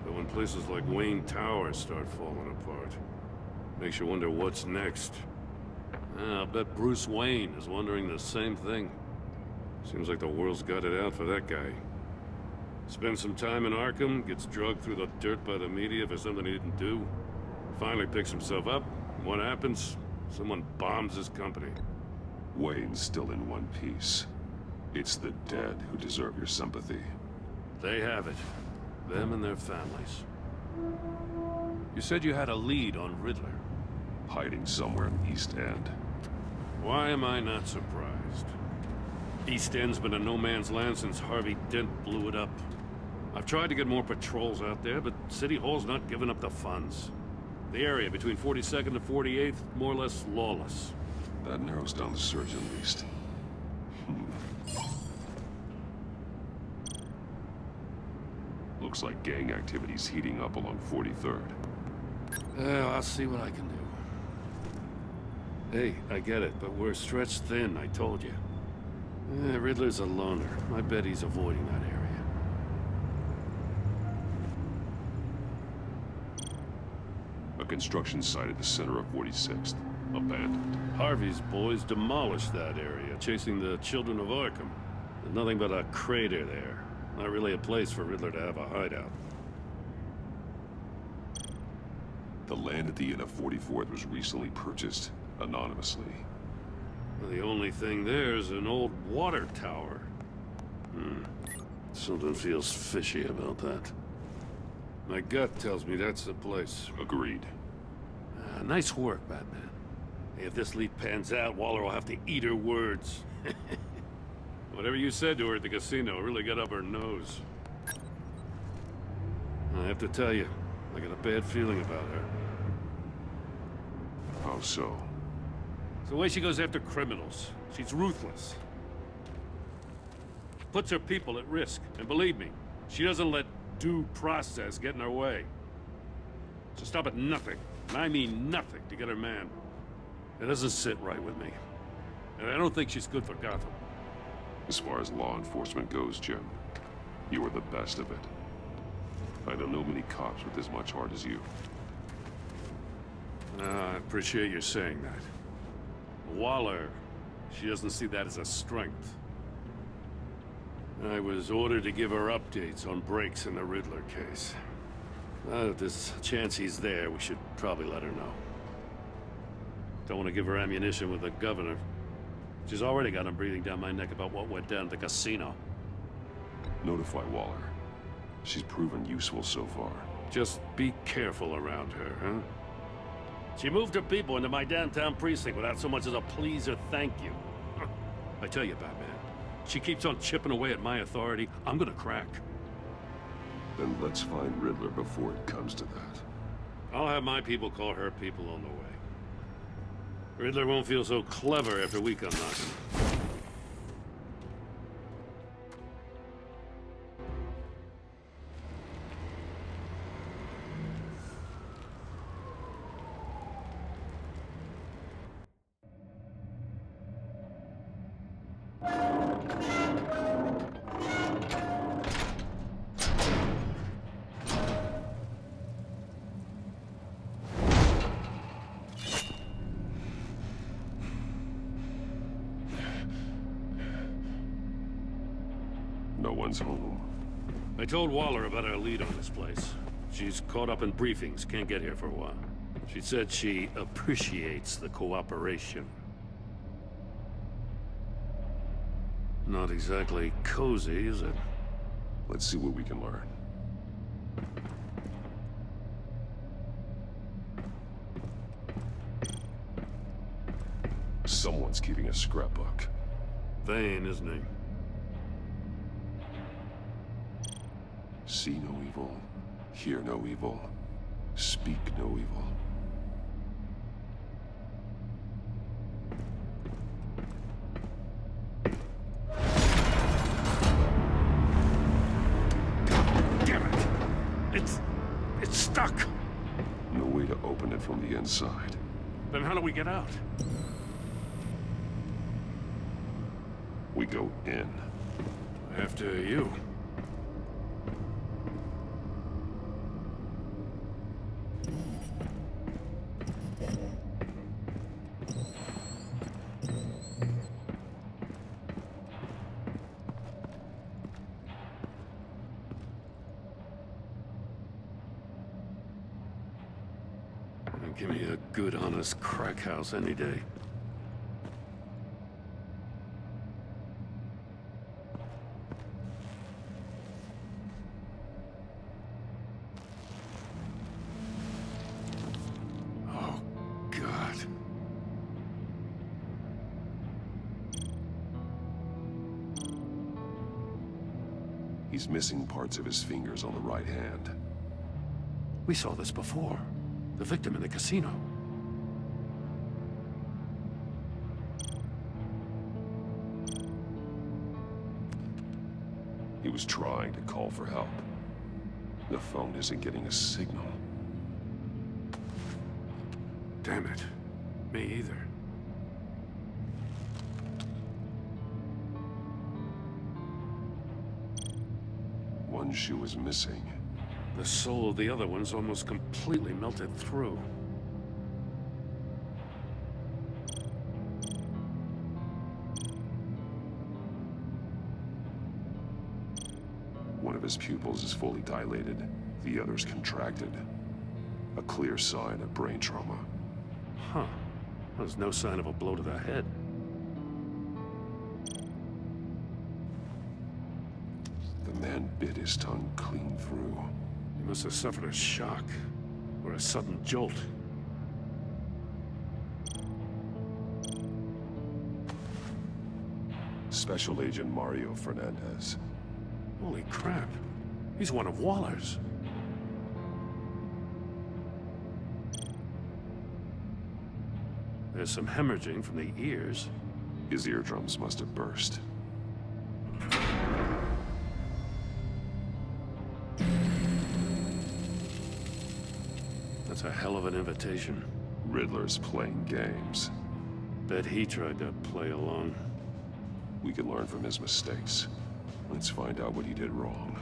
But when places like Wayne Tower start falling apart, makes you wonder what's next. I'll bet Bruce Wayne is wondering the same thing. Seems like the world's got it out for that guy. Spends some time in Arkham, gets drugged through the dirt by the media for something he didn't do. Finally picks himself up. What happens? Someone bombs his company. Wayne's still in one piece. It's the dead who deserve your sympathy. They have it. Them and their families. You said you had a lead on Riddler. Hiding somewhere in the East End. Why am I not surprised? East End's been a no-man's land since Harvey Dent blew it up. I've tried to get more patrols out there, but City Hall's not giving up the funds. The area between 42nd and 48th, more or less lawless. That narrows down the search at least. Looks like gang activity's heating up along 43rd. Well, I'll see what I can do. Hey, I get it, but we're stretched thin, I told you. Riddler's a loner. I bet he's avoiding that area. A construction site at the center of 46th. Abandoned. Harvey's boys demolished that area, chasing the children of Arkham. There's nothing but a crater there. Not really a place for Riddler to have a hideout. The land at the end of 44th was recently purchased, anonymously. Well, the only thing there is an old water tower. Something feels fishy about that. My gut tells me that's the place. Agreed. Nice work, Batman. Hey, if this lead pans out, Waller will have to eat her words. Whatever you said to her at the casino really got up her nose. I have to tell you, I got a bad feeling about her. How so? It's the way she goes after criminals. She's ruthless. Puts her people at risk. And believe me, she doesn't let due process get in her way. So stop at nothing, and I mean nothing, to get her man. It doesn't sit right with me. And I don't think she's good for Gotham. As far as law enforcement goes, Jim, you are the best of it. I don't know many cops with as much heart as you. I appreciate you saying that. Waller, she doesn't see that as a strength. I was ordered to give her updates on breaks in the Riddler case. If there's a chance he's there, we should probably let her know. Don't want to give her ammunition with the governor. She's already got him breathing down my neck about what went down at the casino. Notify Waller. She's proven useful so far. Just be careful around her, huh? She moved her people into my downtown precinct without so much as a please or thank you. I tell you, Batman, she keeps on chipping away at my authority, I'm gonna crack. Then let's find Riddler before it comes to that. I'll have my people call her people on the way. Riddler won't feel so clever after we come knocking. one's home. I told Waller about our lead on this place. She's caught up in briefings, can't get here for a while. She said she appreciates the cooperation. Not exactly cozy, is it? Let's see what we can learn. Someone's keeping a scrapbook. Vane, isn't he? See no evil, hear no evil, speak no evil. Damn it! It's stuck! No way to open it from the inside. Then how do we get out? We go in. After you. Give me a good, honest crack house any day. Oh, God. He's missing parts of his fingers on the right hand. We saw this before. The victim in the casino. He was trying to call for help. The phone isn't getting a signal. Damn it. Me either. One shoe is missing. The soul of the other one's almost completely melted through. One of his pupils is fully dilated, the other's contracted. A clear sign of brain trauma. Huh. There's no sign of a blow to the head. The man bit his tongue clean through. He must have suffered a shock, or a sudden jolt. Special Agent Mario Fernandez. Holy crap. He's one of Waller's. There's some hemorrhaging from the ears. His eardrums must have burst. That's a hell of an invitation. Riddler's playing games. Bet he tried to play along. We can learn from his mistakes. Let's find out what he did wrong.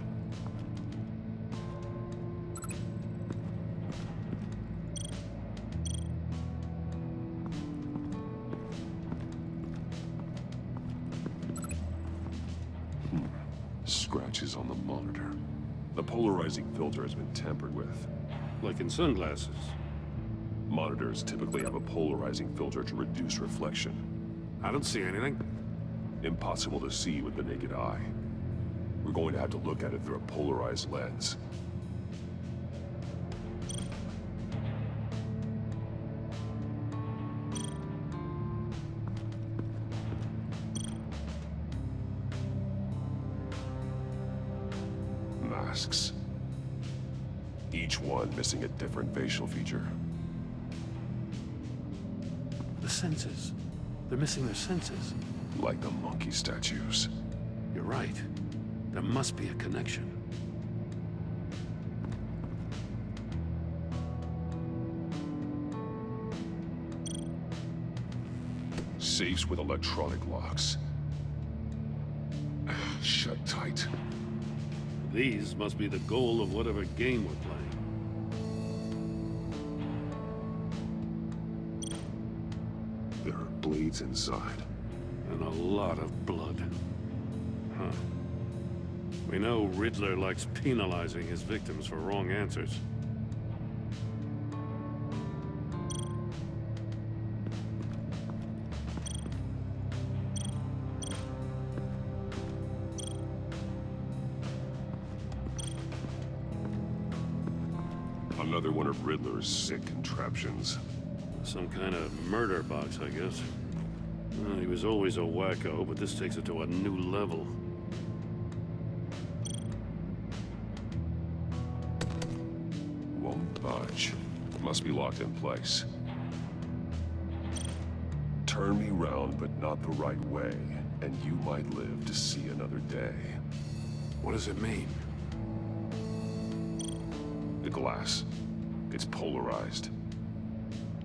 Scratches on the monitor. The polarizing filter has been tampered with. Like in sunglasses. Monitors typically have a polarizing filter to reduce reflection. I don't see anything. Impossible to see with the naked eye. We're going to have to look at it through a polarized lens. Masks. Each one missing a different facial feature. The senses. They're missing their senses. Like the monkey statues. You're right. There must be a connection. Safes with electronic locks. Shut tight. These must be the goal of whatever game we're playing. There are blades inside. And a lot of blood. Huh. We know Riddler likes penalizing his victims for wrong answers. Another one of Riddler's sick contraptions. Some kind of murder box, I guess. Well, he was always a wacko, but this takes it to a new level. Won't budge. Must be locked in place. Turn me round, but not the right way, and you might live to see another day. What does it mean? The glass. It's polarized.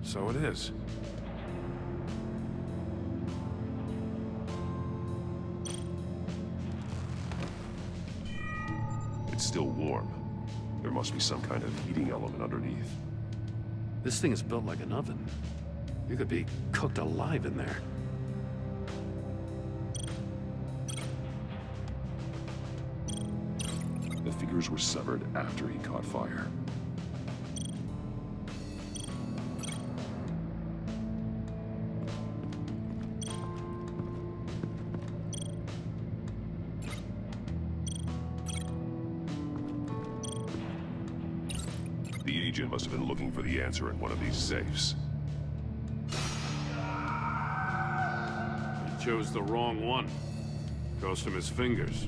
So it is. It's still warm. There must be some kind of heating element underneath. This thing is built like an oven. You could be cooked alive in there. The figures were severed after he caught fire. The agent must have been looking for the answer in one of these safes. He chose the wrong one. Cost him his fingers.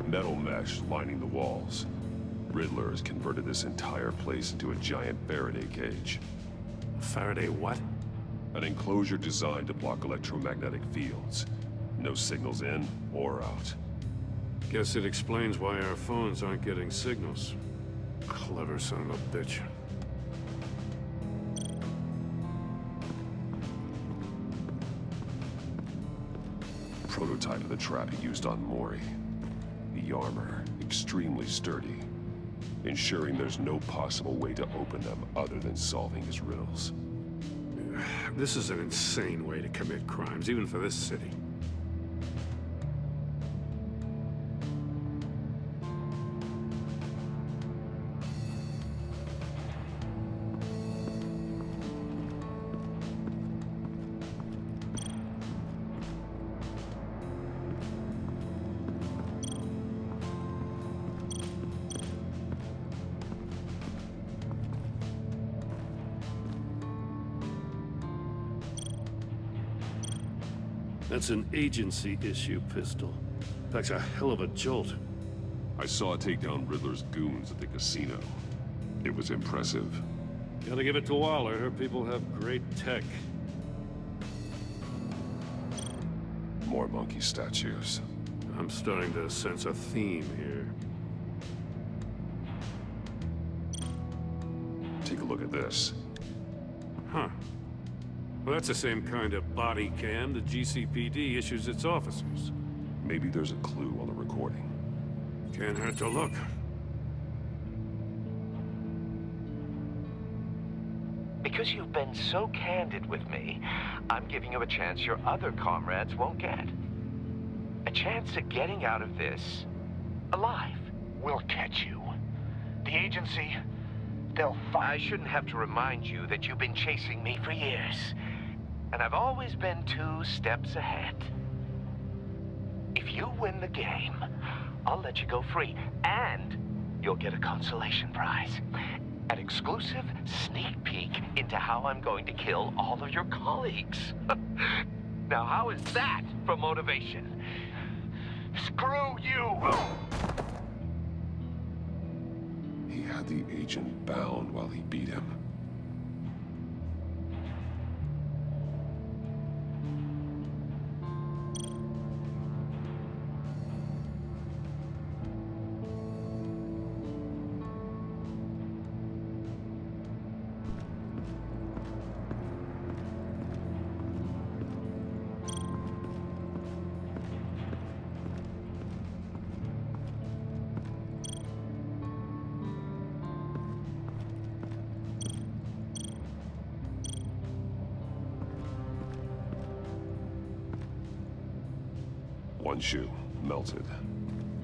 Metal mesh lining the walls. Riddler has converted this entire place into a giant Faraday cage. Faraday what? An enclosure designed to block electromagnetic fields. No signals in or out. Guess it explains why our phones aren't getting signals. Clever son of a bitch. Prototype of the trap he used on Mori. The armor, extremely sturdy, ensuring there's no possible way to open them other than solving his riddles. This is an insane way to commit crimes, even for this city. That's an agency-issue pistol. Packs a hell of a jolt. I saw it take down Riddler's goons at the casino. It was impressive. Gotta give it to Waller. Her people have great tech. More monkey statues. I'm starting to sense a theme here. Take a look at this. Huh. Well, that's the same kind of body cam the GCPD issues its officers. Maybe there's a clue on the recording. Can't hurt to look. Because you've been so candid with me, I'm giving you a chance your other comrades won't get. A chance at getting out of this alive. We'll catch you. The agency, they'll find... I shouldn't have to remind you that you've been chasing me for years. And I've always been 2 steps ahead. If you win the game, I'll let you go free. And you'll get a consolation prize. An exclusive sneak peek into how I'm going to kill all of your colleagues. Now, how is that for motivation? Screw you! He had the agent bound while he beat him. One shoe, melted.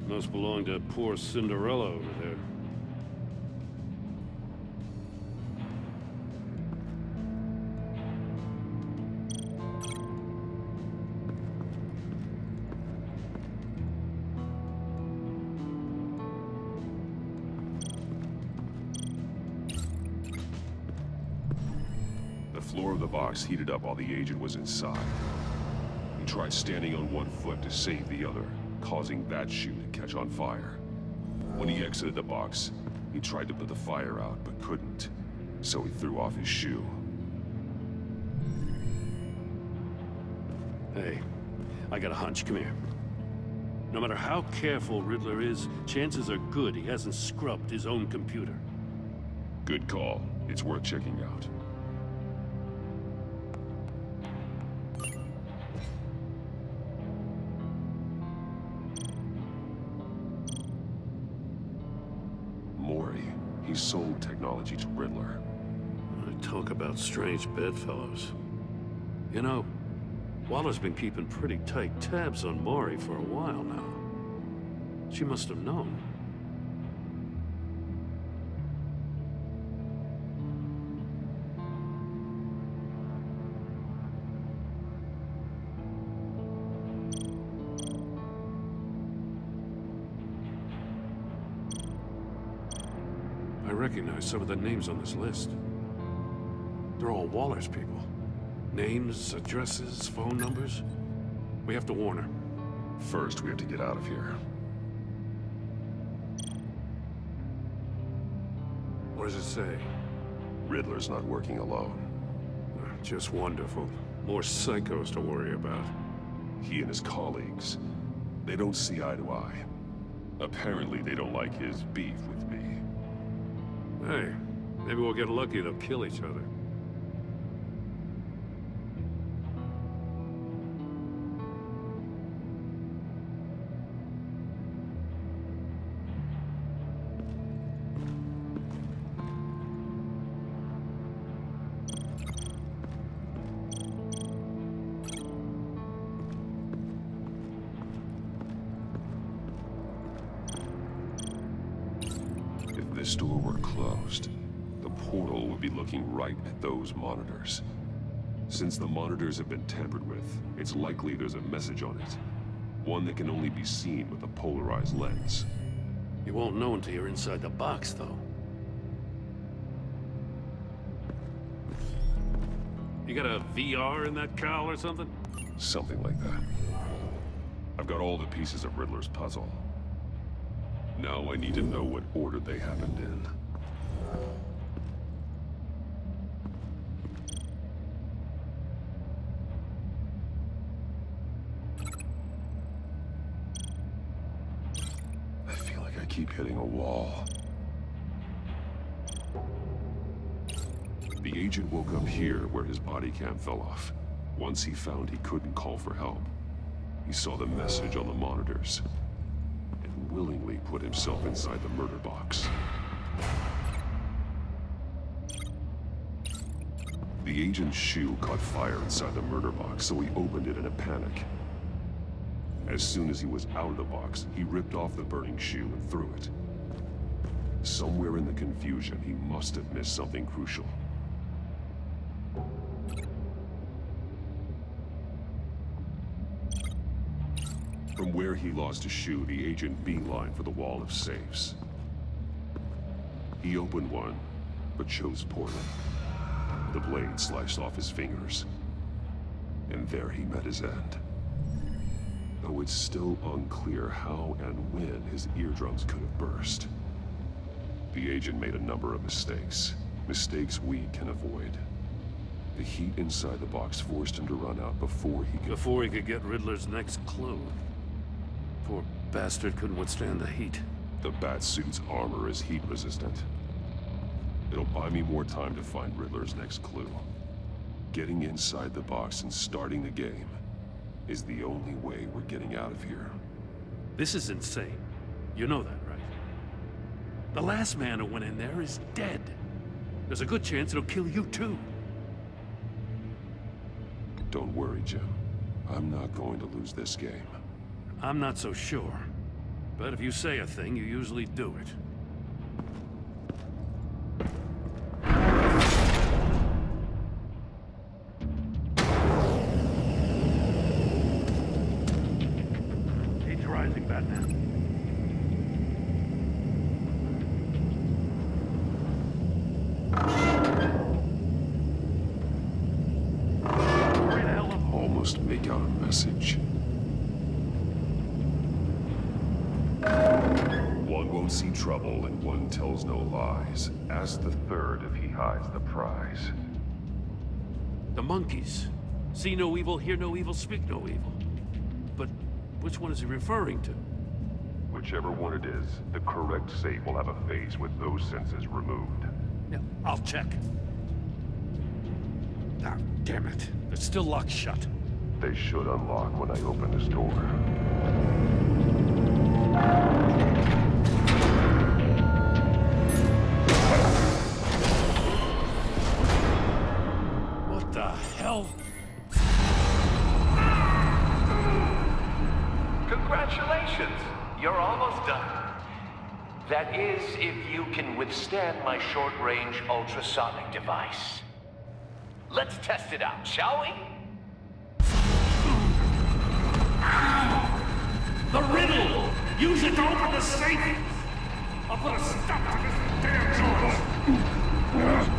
Must belong to poor Cinderella over there. The floor of the box heated up while the agent was inside. He tried standing on one foot to save the other, causing that shoe to catch on fire. When he exited the box, he tried to put the fire out, but couldn't, so he threw off his shoe. Hey, I got a hunch. Come here. No matter how careful Riddler is, chances are good he hasn't scrubbed his own computer. Good call. It's worth checking out. Mori, he sold technology to Riddler. Talk about strange bedfellows. You know, Waller's been keeping pretty tight tabs on Mori for a while now. She must have known. I recognize some of the names on this list. They're all Waller's people. Names, addresses, phone numbers. We have to warn her. First, we have to get out of here. What does it say? Riddler's not working alone. Just wonderful. More psychos to worry about. He and his colleagues, they don't see eye to eye. Apparently, they don't like his beef with me. Hey, maybe we'll get lucky and they'll kill each other. If this door were closed, the portal would be looking right at those monitors. Since the monitors have been tampered with, it's likely there's a message on it. One that can only be seen with a polarized lens. You won't know until you're inside the box, though. You got a VR in that cowl or something? Something like that. I've got all the pieces of Riddler's puzzle. Now I need to know what order they happened in. I feel like I keep hitting a wall. The agent woke up here where his body cam fell off. Once he found he couldn't call for help, he saw the message on the monitors and willingly put himself inside the murder box. The agent's shoe caught fire inside the murder box, so he opened it in a panic. As soon as he was out of the box, he ripped off the burning shoe and threw it. Somewhere in the confusion, he must have missed something crucial. From where he lost his shoe, the agent beelined for the wall of safes. He opened one, but chose poorly. The blade sliced off his fingers. And there he met his end. Though it's still unclear how and when his eardrums could have burst. The agent made a number of mistakes. Mistakes we can avoid. The heat inside the box forced him to run out before he could get Riddler's next clue. Poor bastard couldn't withstand the heat. The Batsuit's armor is heat resistant. It'll buy me more time to find Riddler's next clue. Getting inside the box and starting the game is the only way we're getting out of here. This is insane. You know that, right? The last man who went in there is dead. There's a good chance it'll kill you too. Don't worry, Jim. I'm not going to lose this game. I'm not so sure. But if you say a thing, you usually do it. He's rising, Batman. Almost make out a message. One won't see trouble and one tells no lies. Ask the third if he hides the prize. The monkeys. See no evil, hear no evil, speak no evil. But which one is he referring to? Whichever one it is, the correct safe will have a phase with those senses removed. Yeah, I'll check. Ah, damn it. They're still locked shut. They should unlock when I open this door. What the hell? Congratulations! You're almost done. That is, if you can withstand my short-range ultrasonic device. Let's test it out, shall we? The riddle! Use it to open the safe! I'll put a stop to this damn noise!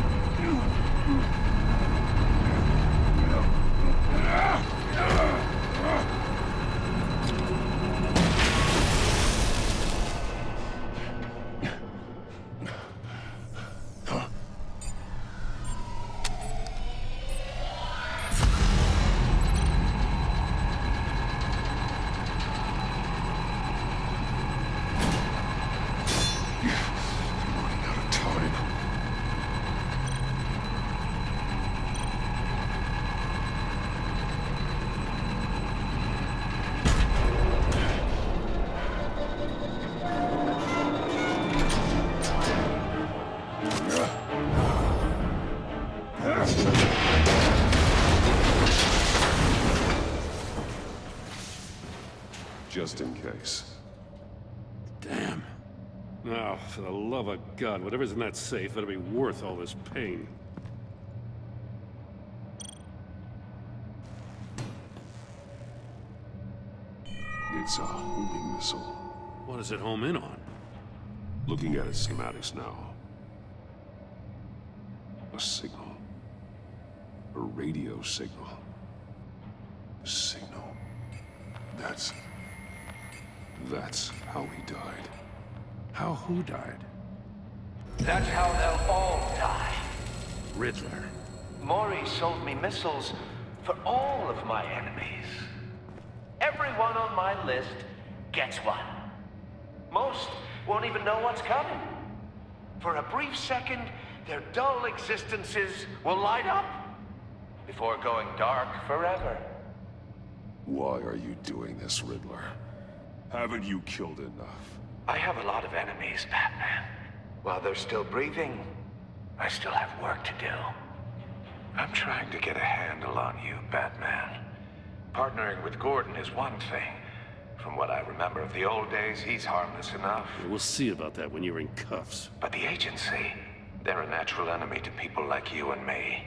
Just in case. Damn. Now, for the love of God, whatever's in that safe better be worth all this pain. It's a homing missile. What does it home in on? Looking at its schematics now. A signal. A radio signal. A signal. That's how he died. How who died? That's how they'll all die. Riddler. Maury sold me missiles for all of my enemies. Everyone on my list gets one. Most won't even know what's coming. For a brief second, their dull existences will light up before going dark forever. Why are you doing this, Riddler? Haven't you killed enough? I have a lot of enemies, Batman. While they're still breathing, I still have work to do. I'm trying to get a handle on you, Batman. Partnering with Gordon is one thing. From what I remember of the old days, he's harmless enough. We'll see about that when you're in cuffs. But the agency, they're a natural enemy to people like you and me.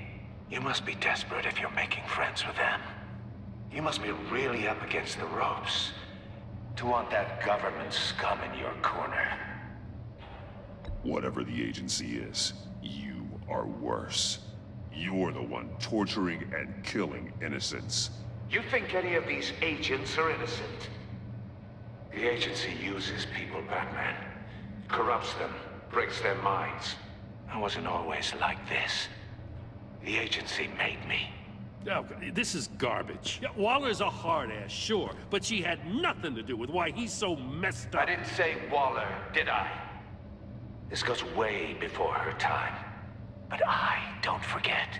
You must be desperate if you're making friends with them. You must be really up against the ropes to want that government scum in your corner. Whatever the agency is, you are worse. You're the one torturing and killing innocents. You think any of these agents are innocent? The agency uses people, Batman. Corrupts them, breaks their minds. I wasn't always like this. The agency made me. Oh, this is garbage. Yeah, Waller's a hard-ass, sure, but she had nothing to do with why he's so messed up. I didn't say Waller, did I? This goes way before her time. But I don't forget.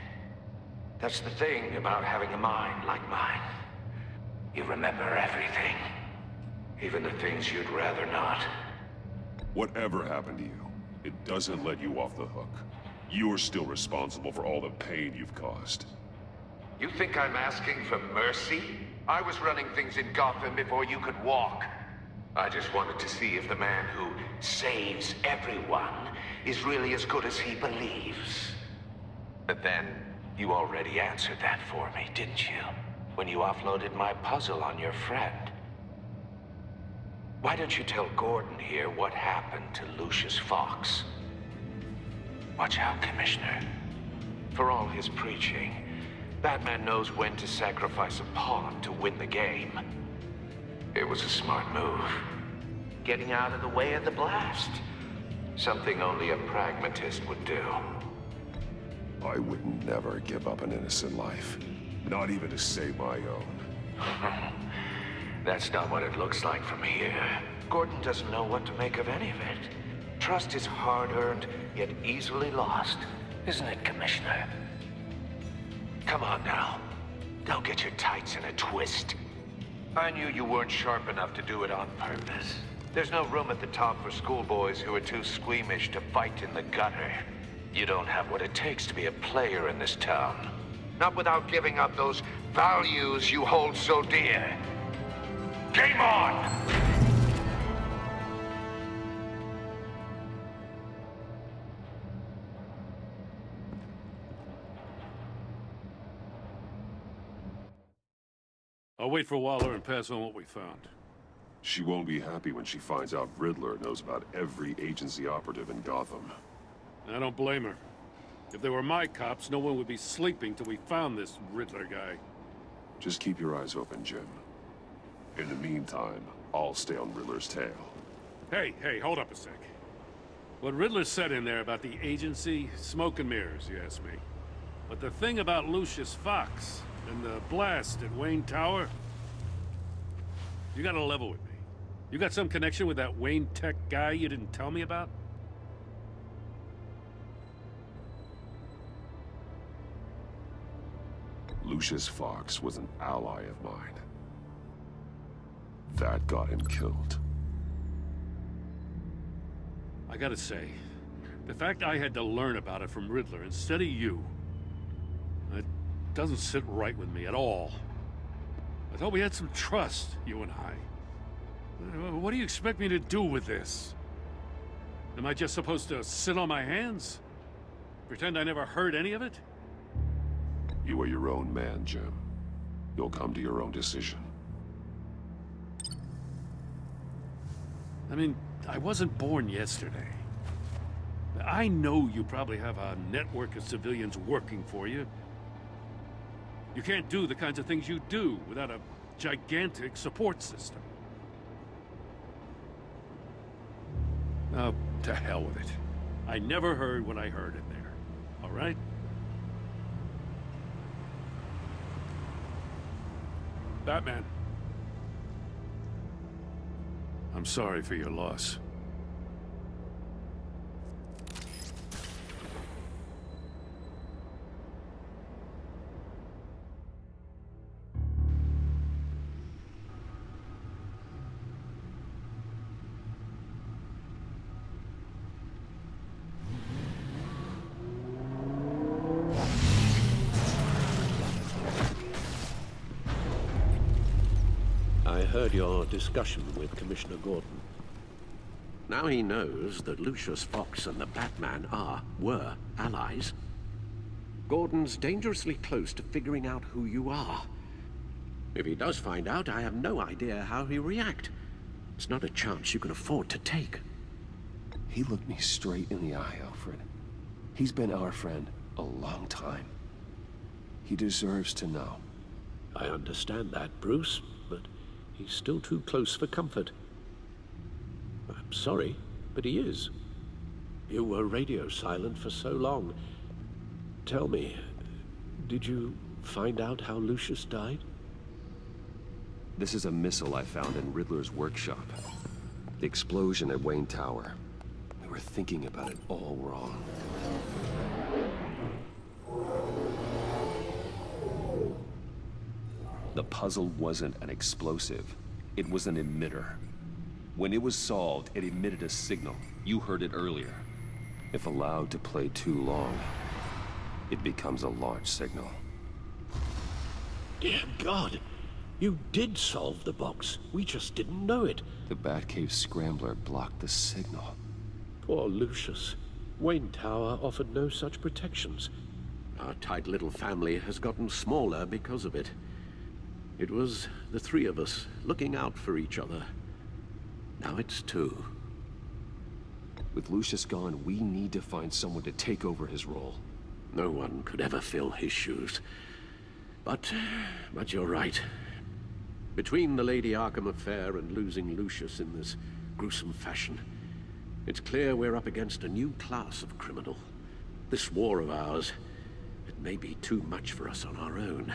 That's the thing about having a mind like mine. You remember everything. Even the things you'd rather not. Whatever happened to you, it doesn't let you off the hook. You're still responsible for all the pain you've caused. You think I'm asking for mercy? I was running things in Gotham before you could walk. I just wanted to see if the man who saves everyone is really as good as he believes. But then, you already answered that for me, didn't you? When you offloaded my puzzle on your friend. Why don't you tell Gordon here what happened to Lucius Fox? Watch out, Commissioner. For all his preaching, Batman knows when to sacrifice a pawn to win the game. It was a smart move. Getting out of the way of the blast. Something only a pragmatist would do. I would never give up an innocent life. Not even to save my own. That's not what it looks like from here. Gordon doesn't know what to make of any of it. Trust is hard-earned, yet easily lost. Isn't it, Commissioner? Come on now. Don't get your tights in a twist. I knew you weren't sharp enough to do it on purpose. There's no room at the top for schoolboys who are too squeamish to fight in the gutter. You don't have what it takes to be a player in this town. Not without giving up those values you hold so dear. Game on! I'll wait for Waller and pass on what we found. She won't be happy when she finds out Riddler knows about every agency operative in Gotham. I don't blame her. If they were my cops, no one would be sleeping till we found this Riddler guy. Just keep your eyes open, Jim. In the meantime, I'll stay on Riddler's tail. Hey, hold up a sec. What Riddler said in there about the agency, smoke and mirrors, you ask me. But the thing about Lucius Fox and the blast at Wayne Tower, you gotta level with me. You got some connection with that Wayne Tech guy you didn't tell me about? Lucius Fox was an ally of mine. That got him killed. I gotta say, the fact I had to learn about it from Riddler instead of you, it doesn't sit right with me at all. I thought we had some trust, you and I. What do you expect me to do with this? Am I just supposed to sit on my hands? Pretend I never heard any of it? You are your own man, Jim. You'll come to your own decision. I mean, I wasn't born yesterday. I know you probably have a network of civilians working for you. You can't do the kinds of things you do without a gigantic support system. Oh, to hell with it. I never heard what I heard in there, all right? Batman. I'm sorry for your loss. I heard your discussion with Commissioner Gordon. Now he knows that Lucius Fox and the Batman were allies. Gordon's dangerously close to figuring out who you are. If he does find out, I have no idea how he'll react. It's not a chance you can afford to take. He looked me straight in the eye, Alfred. He's been our friend a long time. He deserves to know. I understand that, Bruce, but he's still too close for comfort. I'm sorry, but he is. You were radio silent for so long. Tell me, did you find out how Lucius died? This is a missile I found in Riddler's workshop. The explosion at Wayne Tower. We were thinking about it all wrong. The puzzle wasn't an explosive. It was an emitter. When it was solved, it emitted a signal. You heard it earlier. If allowed to play too long, it becomes a launch signal. Dear God! You did solve the box. We just didn't know it. The Batcave Scrambler blocked the signal. Poor Lucius. Wayne Tower offered no such protections. Our tight little family has gotten smaller because of it. It was the three of us looking out for each other. Now it's two. With Lucius gone, we need to find someone to take over his role. No one could ever fill his shoes. But you're right. Between the Lady Arkham affair and losing Lucius in this gruesome fashion, it's clear we're up against a new class of criminal. This war of ours, it may be too much for us on our own.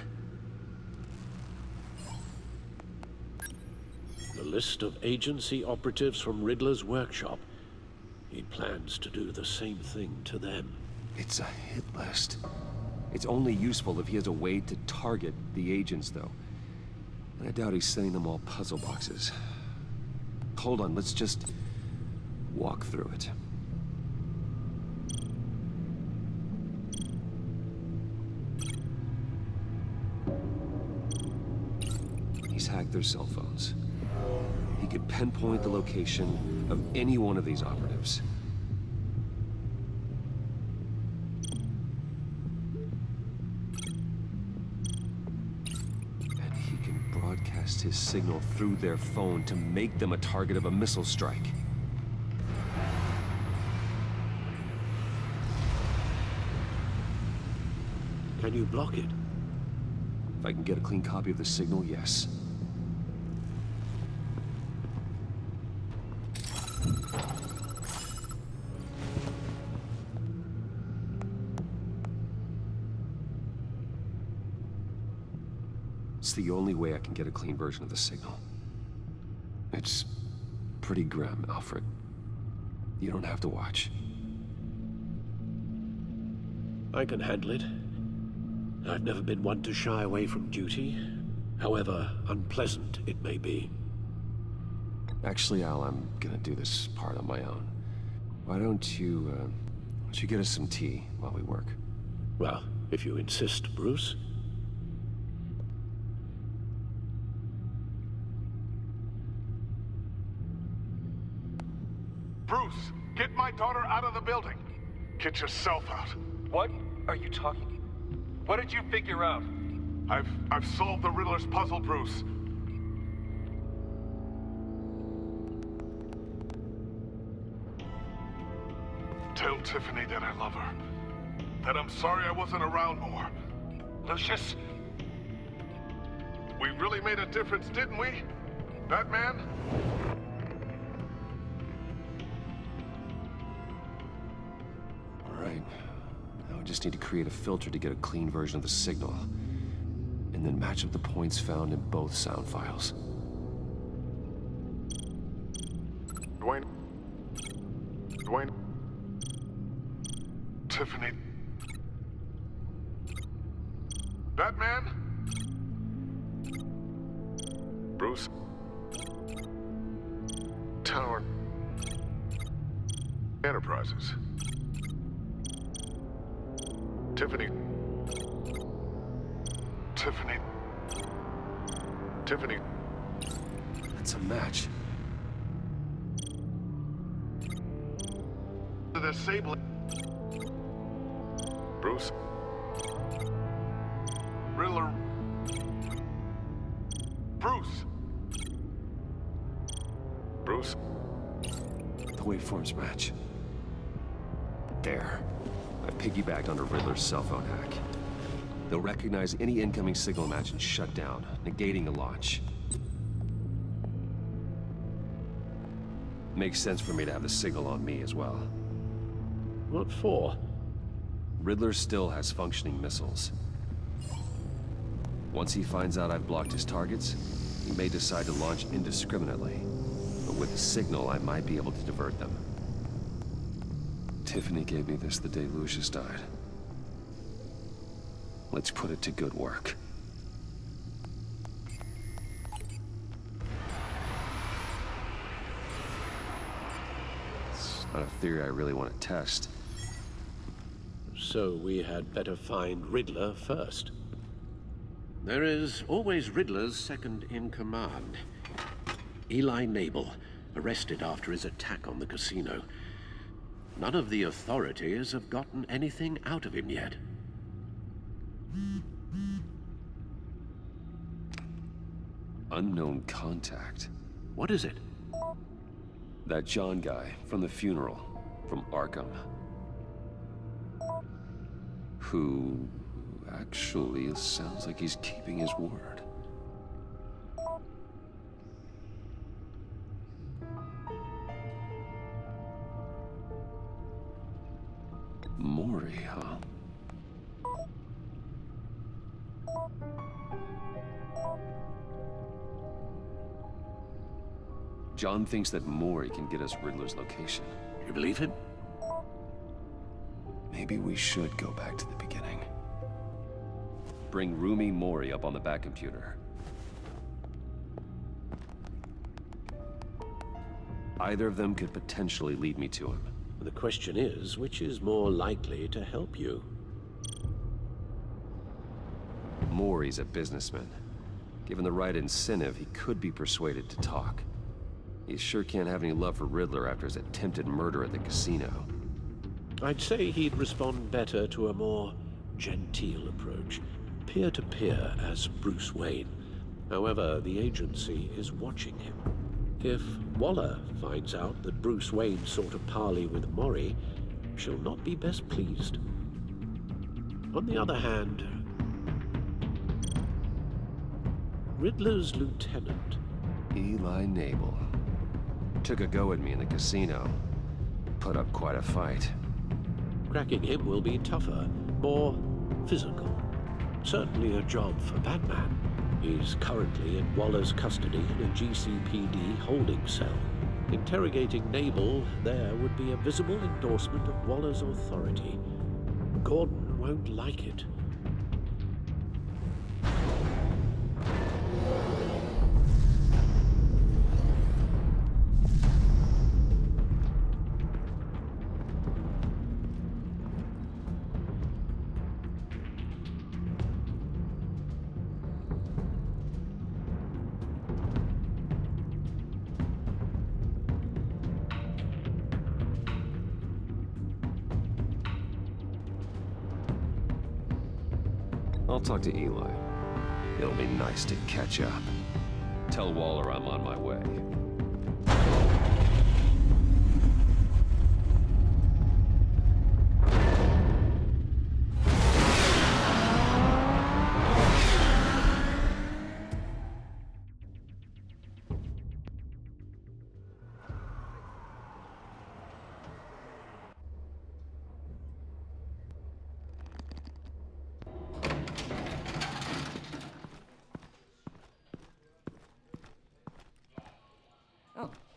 The list of agency operatives from Riddler's workshop. He plans to do the same thing to them. It's a hit list. It's only useful if he has a way to target the agents, though. And I doubt he's sending them all puzzle boxes. Hold on, let's just walk through it. He's hacked their cell phones. He could pinpoint the location of any one of these operatives. And he can broadcast his signal through their phone to make them a target of a missile strike. Can you block it? If I can get a clean copy of the signal, yes. It's the only way I can get a clean version of the signal. It's pretty grim, Alfred. You don't have to watch. I can handle it. I've never been one to shy away from duty, however unpleasant it may be. Actually, Al, I'm gonna do this part on my own. Why don't you get us some tea while we work? Well, if you insist, Bruce. Bruce, get my daughter out of the building. Get yourself out. What are you talking? What did you figure out? I've solved the Riddler's puzzle, Bruce. Tell Tiffany that I love her. That I'm sorry I wasn't around more. Lucius? We really made a difference, didn't we? Batman? All right. Now we just need to create a filter to get a clean version of the signal. And then match up the points found in both sound files. Dwayne. Tiffany. Batman? Bruce? Tower. Enterprises. Tiffany. That's a match. The disabling. Bruce. Riddler. Bruce. The waveforms match. There. I've piggybacked onto Riddler's cell phone hack. They'll recognize any incoming signal match and shut down, negating the launch. Makes sense for me to have the signal on me as well. What for? Riddler still has functioning missiles. Once he finds out I've blocked his targets, he may decide to launch indiscriminately. But with the signal, I might be able to divert them. Tiffany gave me this the day Lucius died. Let's put it to good work. It's not a theory I really want to test. So we had better find Riddler first. There is always Riddler's second-in-command. Eli Nabel, arrested after his attack on the casino. None of the authorities have gotten anything out of him yet. Unknown contact. What is it? That John guy from the funeral, from Arkham. Who actually sounds like he's keeping his word. Maury, huh? John thinks that Maury can get us Riddler's location. You believe him? Maybe we should go back to the beginning. Bring Rumi Maury up on the back computer. Either of them could potentially lead me to him. The question is, which is more likely to help you? Maury's a businessman. Given the right incentive, he could be persuaded to talk. He sure can't have any love for Riddler after his attempted murder at the casino. I'd say he'd respond better to a more genteel approach, peer-to-peer as Bruce Wayne. However, the agency is watching him. If Waller finds out that Bruce Wayne sought a parley with Maury, she'll not be best pleased. On the other hand, Riddler's lieutenant, Eli Nabel, took a go at me in the casino. Put up quite a fight. Cracking him will be tougher, more physical. Certainly a job for Batman. He's currently in Waller's custody in a GCPD holding cell. Interrogating Nabel there would be a visible endorsement of Waller's authority. Gordon won't like it. I'll talk to Eli. It'll be nice to catch up. Tell Waller I'm on my way.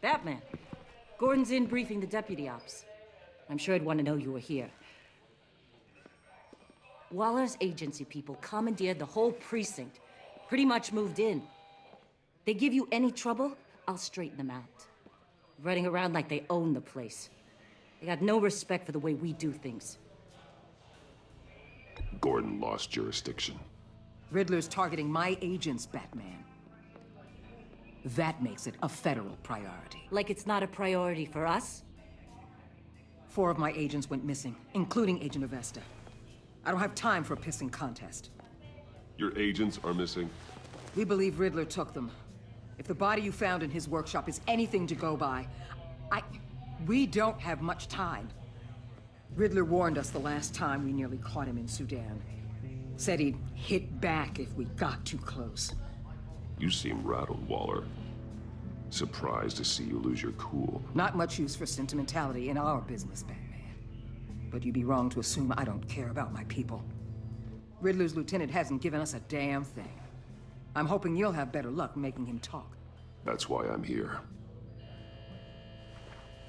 Batman. Gordon's in briefing the deputy ops. I'm sure he'd want to know you were here. Waller's agency people commandeered the whole precinct. Pretty much moved in. They give you any trouble, I'll straighten them out. Running around like they own the place. They got no respect for the way we do things. Gordon lost jurisdiction. Riddler's targeting my agents, Batman. That makes it a federal priority. Like it's not a priority for us? 4 of my agents went missing, including Agent Avesta. I don't have time for a pissing contest. Your agents are missing? We believe Riddler took them. If the body you found in his workshop is anything to go by, we don't have much time. Riddler warned us the last time we nearly caught him in Sudan. Said he'd hit back if we got too close. You seem rattled, Waller. Surprised to see you lose your cool. Not much use for sentimentality in our business, Batman. But you'd be wrong to assume I don't care about my people. Riddler's lieutenant hasn't given us a damn thing. I'm hoping you'll have better luck making him talk. That's why I'm here.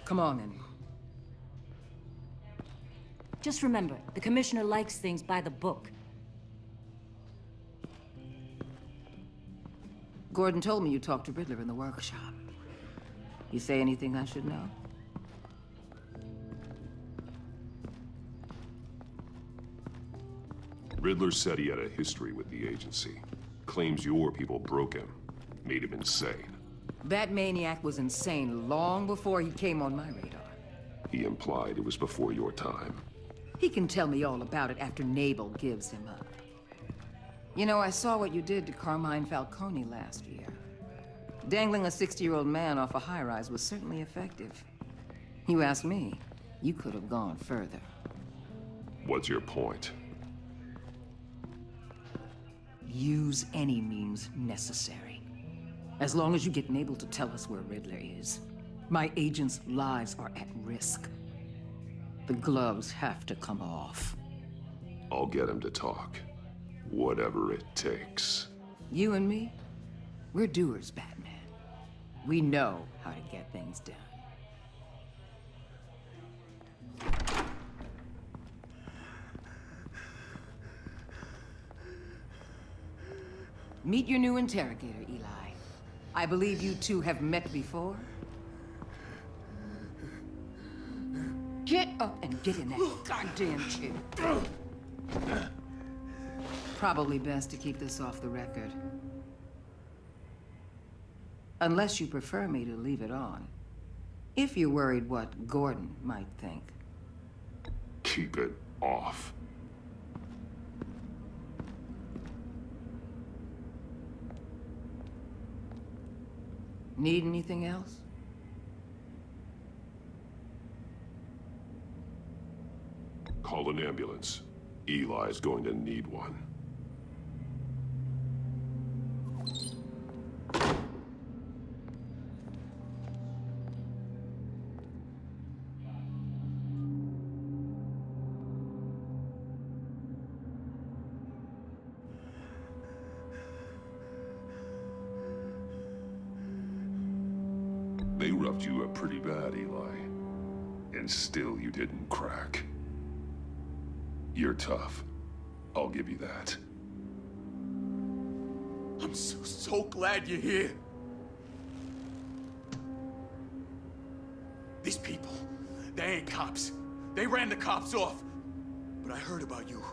Come on, then. Just remember, the commissioner likes things by the book. Gordon told me you talked to Riddler in the workshop. You say anything I should know? Riddler said he had a history with the agency. Claims your people broke him, made him insane. That maniac was insane long before he came on my radar. He implied it was before your time. He can tell me all about it after Nabel gives him up. You know, I saw what you did to Carmine Falcone last year. Dangling a 60-year-old man off a high-rise was certainly effective. You ask me, you could have gone further. What's your point? Use any means necessary. As long as you get Nabel to tell us where Riddler is. My agents' lives are at risk. The gloves have to come off. I'll get him to talk. Whatever it takes. You and me, we're doers, Batman. We know how to get things done. Meet your new interrogator, Eli. I believe you two have met before. Get up and get in that goddamn chair. Probably best to keep this off the record. Unless you prefer me to leave it on. If you're worried what Gordon might think. Keep it off. Need anything else? Call an ambulance. Eli's going to need one. They roughed you up pretty bad, Eli. And still you didn't crack. You're tough. I'll give you that. I'm so glad you're here. These people, they ain't cops. They ran the cops off. But I heard about you.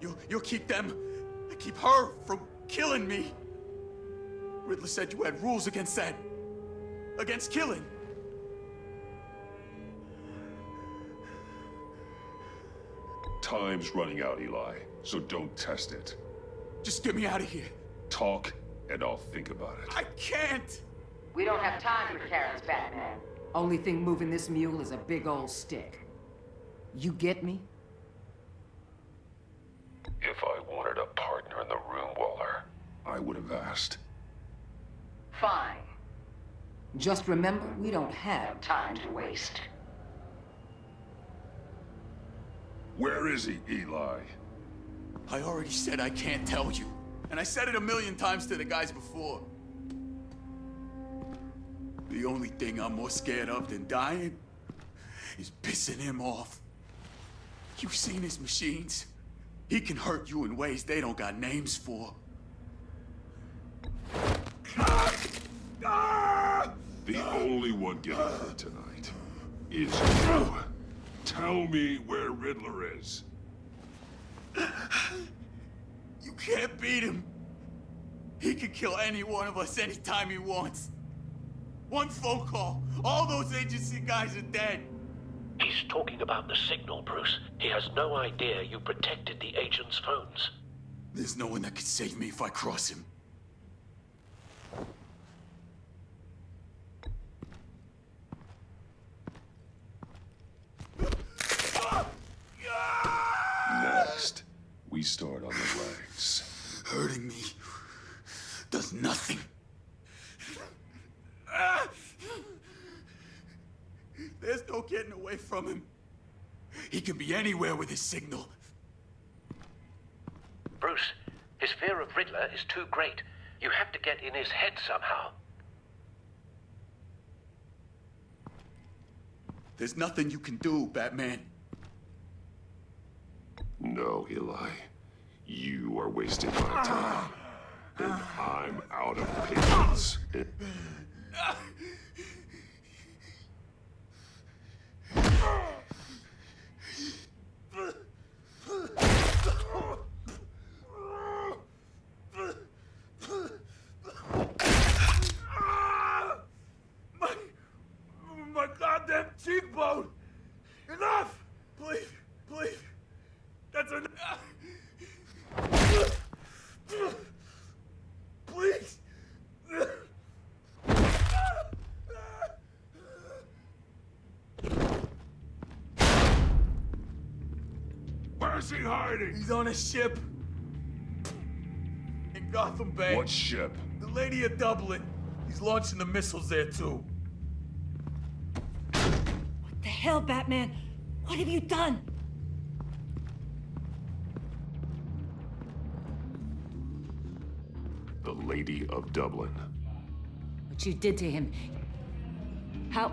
You'll keep them, keep her from killing me. Riddler said you had rules against that. Against killing. Time's running out, Eli, so don't test it. Just get me out of here. Talk, and I'll think about it. I can't! We don't have time for carrots, Batman. Only thing moving this mule is a big old stick. You get me? If I wanted a partner in the room, Waller, I would have asked. Fine. Just remember, we don't have time to waste. Where is he, Eli? I already said I can't tell you. And I said it 1,000,000 times to the guys before. The only thing I'm more scared of than dying is pissing him off. You've seen his machines. He can hurt you in ways they don't got names for. The only one getting hurt tonight is you. Tell me where Riddler is. You can't beat him. He can kill any one of us anytime he wants. One phone call, all those agency guys are dead. He's talking about the signal, Bruce. He has no idea you protected the agent's phones. There's no one that can save me if I cross him. Next, we start on the legs. Hurting me does nothing. There's no getting away from him. He can be anywhere with his signal. Bruce, his fear of Riddler is too great. You have to get in his head somehow. There's nothing you can do, Batman. No, Eli. You are wasting my time. And I'm out of patience. goddamn cheekbone! Enough! Please, please. That's enough. Please. Where's he hiding? He's on a ship. In Gotham Bay. What ship? The Lady of Dublin. He's launching the missiles there, too. What the hell, Batman? What have you done? The Lady of Dublin. What you did to him. How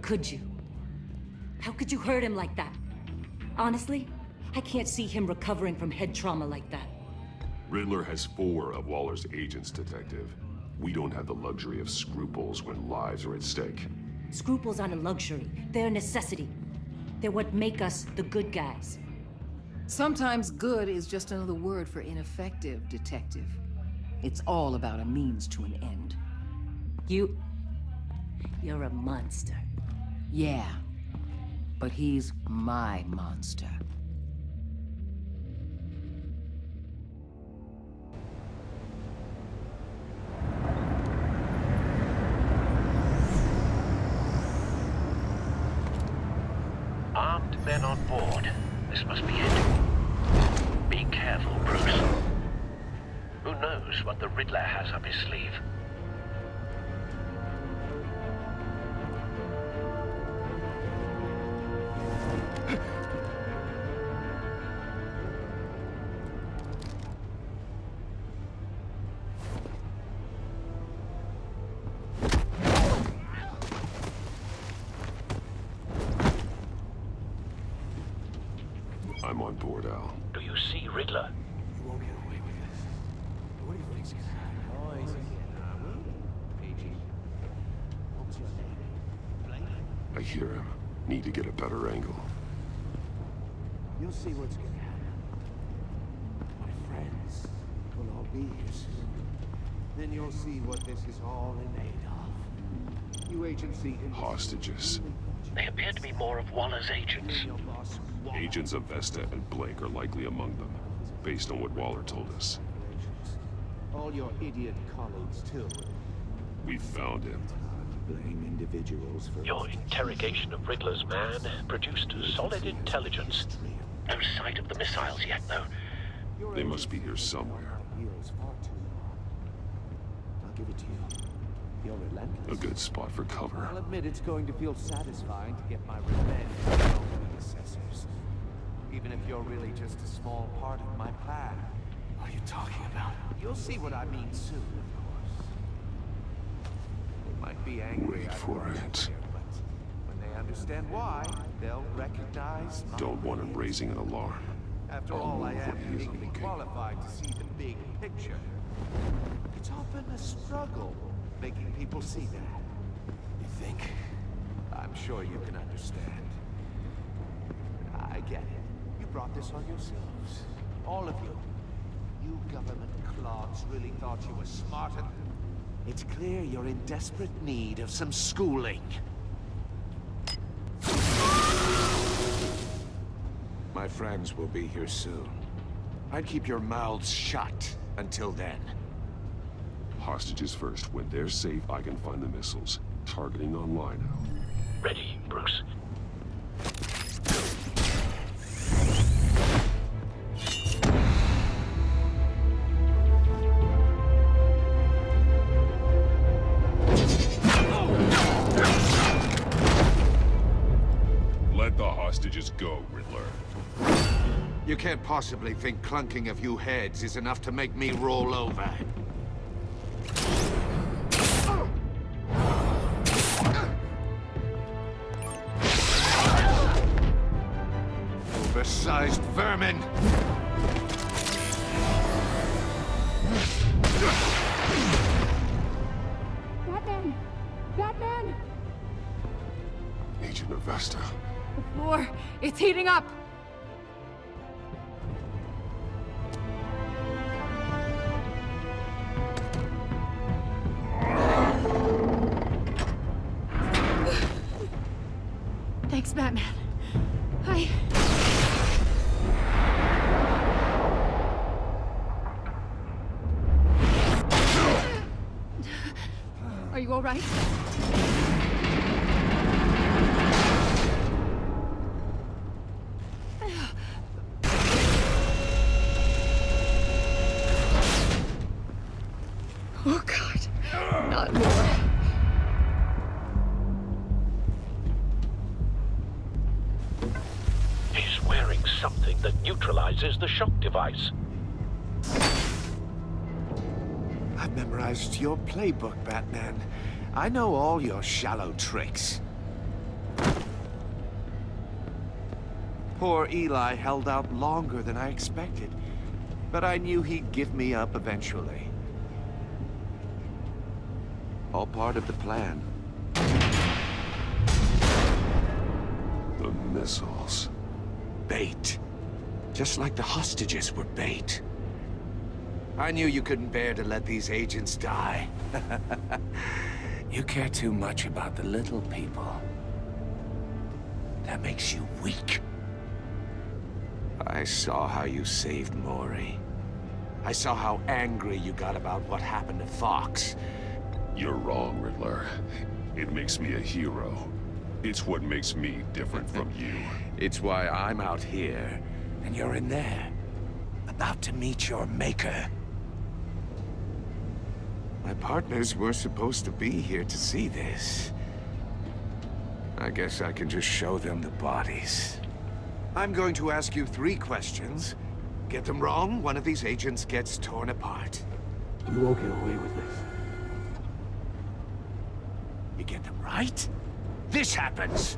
could you? How could you hurt him like that? Honestly, I can't see him recovering from head trauma like that. Riddler has 4 of Waller's agents, Detective. We don't have the luxury of scruples when lives are at stake. Scruples aren't a luxury. They're a necessity. They're what make us the good guys. Sometimes good is just another word for ineffective, Detective. It's all about a means to an end. You're a monster. Yeah, but he's my monster. Armed men on board. This must be it. Be careful, Bruce. Who knows what the Riddler has up his sleeve? I'm on board, Al. Do you see Riddler? You won't get away with this. What do you think's gonna happen? What's your name? I hear him. Need to get a better angle. You'll see what's gonna happen. My friends will all be here soon. Then you'll see what this is all in aid of. You agency... Hostages. They appear to be more of Waller's agents. Agents of Vesta and Blake are likely among them, based on what Waller told us. All your idiot colleagues, too. We found him. Blame individuals for... Your interrogation of Riddler's man produced solid intelligence. No sight of the missiles yet, though. They must be here somewhere. I'll give it to you. You're relentless. A good spot for cover. I'll admit it's going to feel satisfying to get my revenge on your predecessors. Even if you're really just a small part of my plan. What are you talking about? You'll see what I mean soon, of course. They might be angry Wait for it. but when they understand why, they'll recognize my... Don't want him raising an alarm. After I'll all, I move am when he's uniquely looking. qualified to see the big picture. It's often a struggle making people see that. You think? I'm sure you can understand. I get it. You brought this on yourselves. All of you. You government clods really thought you were smarter. It's clear you're in desperate need of some schooling. My friends will be here soon. I'd keep your mouths shut until then. Hostages first. When they're safe, I can find the missiles. Targeting online now. Ready, Bruce. Let the hostages go, Riddler. You can't possibly think clunking a few heads is enough to make me roll over. Oversized vermin! Batman! Batman! Agent of Vesta. The floor, it's heating up! Thanks, Batman. Are you all right? Oh, God. Not more. He's wearing something that neutralizes the shock device. I've memorized your playbook, Batman. I know all your shallow tricks. Poor Eli held out longer than I expected, but I knew he'd give me up eventually. All part of the plan. The missiles. Bait. Just like the hostages were bait. I knew you couldn't bear to let these agents die. You care too much about the little people. That makes you weak. I saw how you saved Maury. I saw how angry you got about what happened to Fox. You're wrong, Riddler. It makes me a hero. It's what makes me different from you. It's why I'm out here, and you're in there. About to meet your maker. My partners were supposed to be here to see this. I guess I can just show them the bodies. I'm going to ask you 3 questions. Get them wrong, one of these agents gets torn apart. You won't get away with this. You get them right, this happens.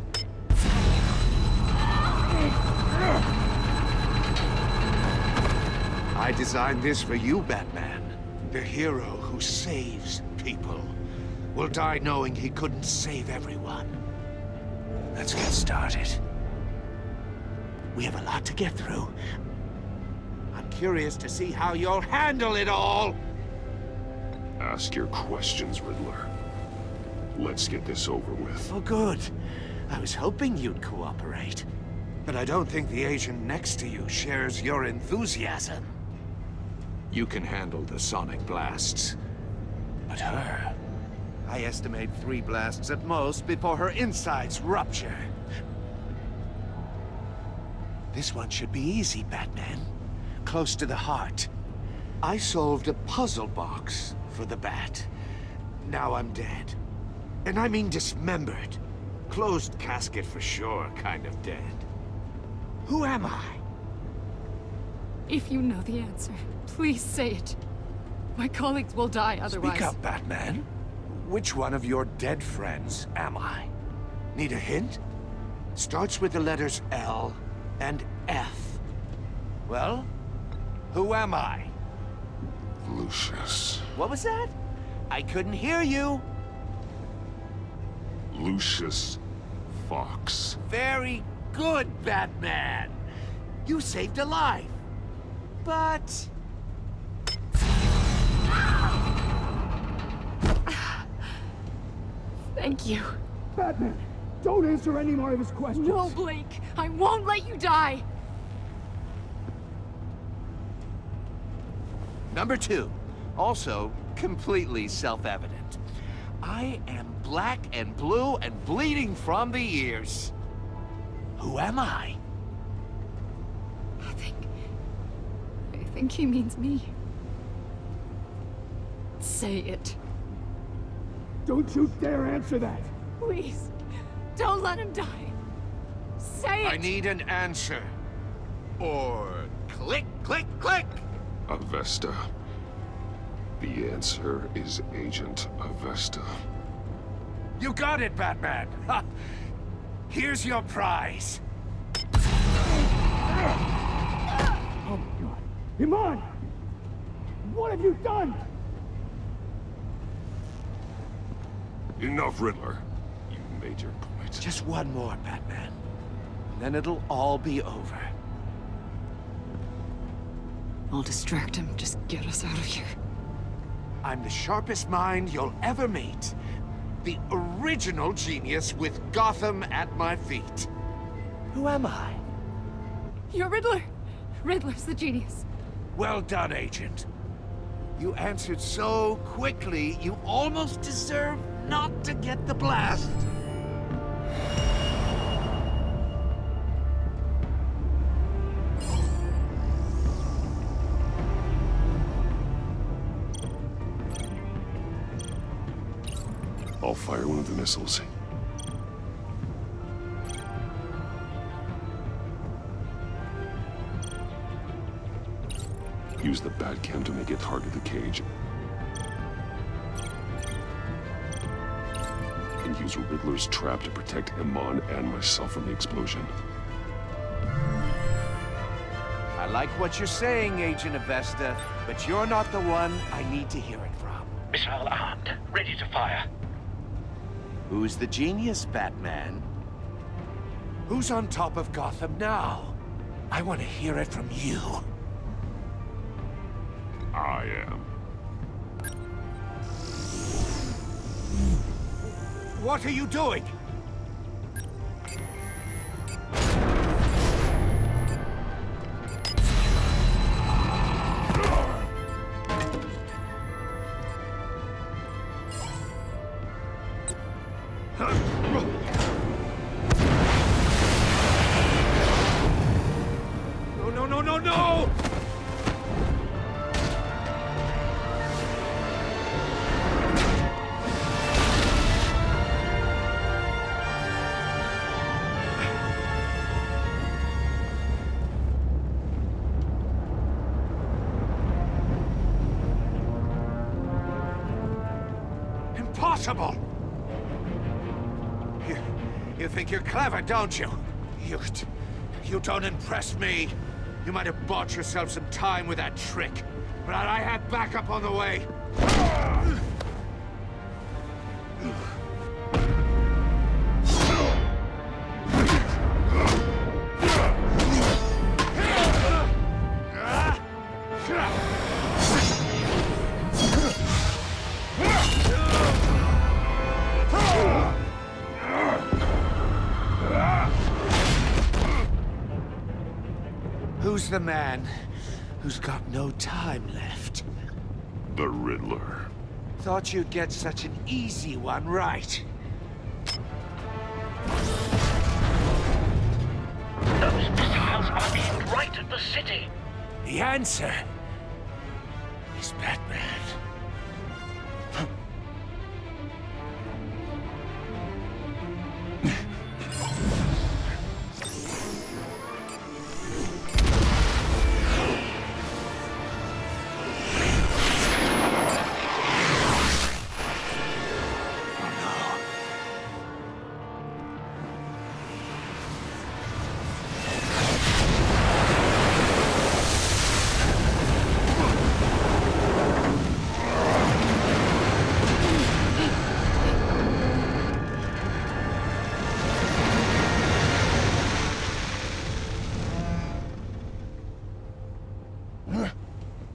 I designed this for you, Batman. The hero who saves people will die knowing he couldn't save everyone. Let's get started. We have a lot to get through. I'm curious to see how you'll handle it all. Ask your questions, Riddler. Let's get this over with. Oh, good. I was hoping you'd cooperate. But I don't think the agent next to you shares your enthusiasm. You can handle the sonic blasts. But her... I estimate 3 blasts at most before her insides rupture. This one should be easy, Batman. Close to the heart. I solved a puzzle box for the Bat. Now I'm dead. And I mean dismembered. Closed casket for sure, kind of dead. Who am I? If you know the answer, please say it. My colleagues will die otherwise. Speak up, Batman. Which one of your dead friends am I? Need a hint? Starts with the letters L and F. Well, who am I? Lucius. What was that? I couldn't hear you. Lucius Fox. Very good, Batman. You saved a life. But... Thank you. Batman, don't answer any more of his questions. No, Blake. I won't let you die. Number 2. Also, completely self-evident. I am black and blue and bleeding from the ears. Who am I? I think he means me. Say it. Don't you dare answer that! Please, don't let him die. Say it! I need an answer. Or click, click, click! Avesta. The answer is Agent Avesta. You got it, Batman! Ha. Here's your prize. Oh my God. Iman! What have you done? Enough, Riddler. You made your point. Just one more, Batman. And then it'll all be over. I'll distract him. Just get us out of here. I'm the sharpest mind you'll ever meet. The original genius with Gotham at my feet. Who am I? You're Riddler. Riddler's the genius. Well done, Agent. You answered so quickly, you almost deserve not to get the blast. I'll fire one of the missiles. Use the Batcam to make it target the cage. And use Riddler's trap to protect Iman and myself from the explosion. I like what you're saying, Agent Avesta, but you're not the one I need to hear it from. Missile armed, ready to fire. Who's the genius, Batman? Who's on top of Gotham now? I want to hear it from you. I am. What are you doing? No! Impossible! You think you're clever, don't you? You don't impress me. You might have bought yourself some time with that trick, but I have backup on the way. Who's the man who's got no time left? The Riddler. Thought you'd get such an easy one right. Those missiles are aimed right at the city. The answer is Batman.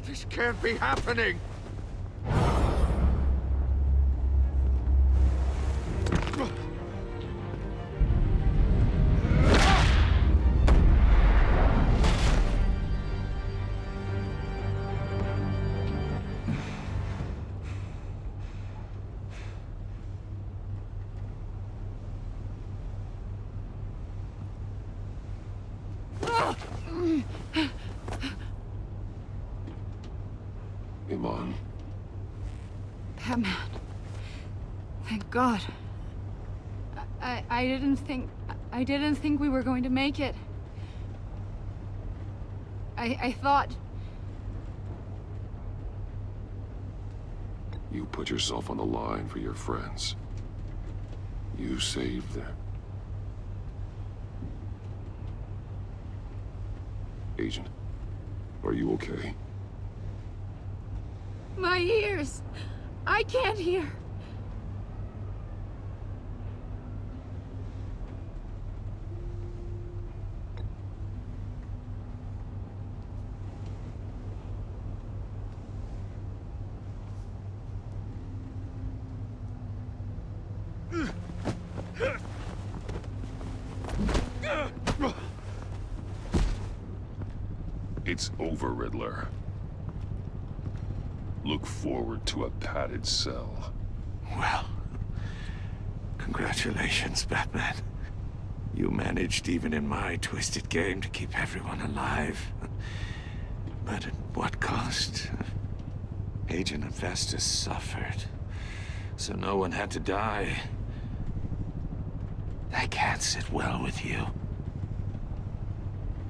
This can't be happening! Iman. Batman. Thank God. I didn't think we were going to make it. I thought... You put yourself on the line for your friends. You saved them. Agent, are you okay? My ears! I can't hear! It's over, Riddler. Look forward to a padded cell. Well, congratulations, Batman. You managed, even in my twisted game, to keep everyone alive. But at what cost? Agent Festus suffered, so no one had to die. That can't sit well with you.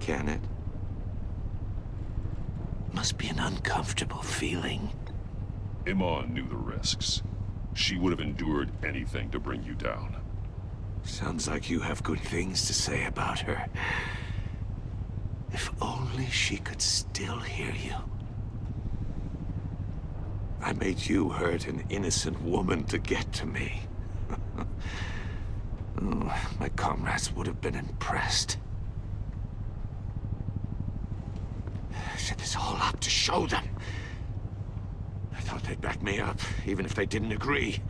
Can it? Must be an uncomfortable feeling. Iman knew the risks. She would have endured anything to bring you down. Sounds like you have good things to say about her. If only she could still hear you. I made you hurt an innocent woman to get to me. Oh, my comrades would have been impressed. I set this all up to show them. I thought they'd back me up, even if they didn't agree.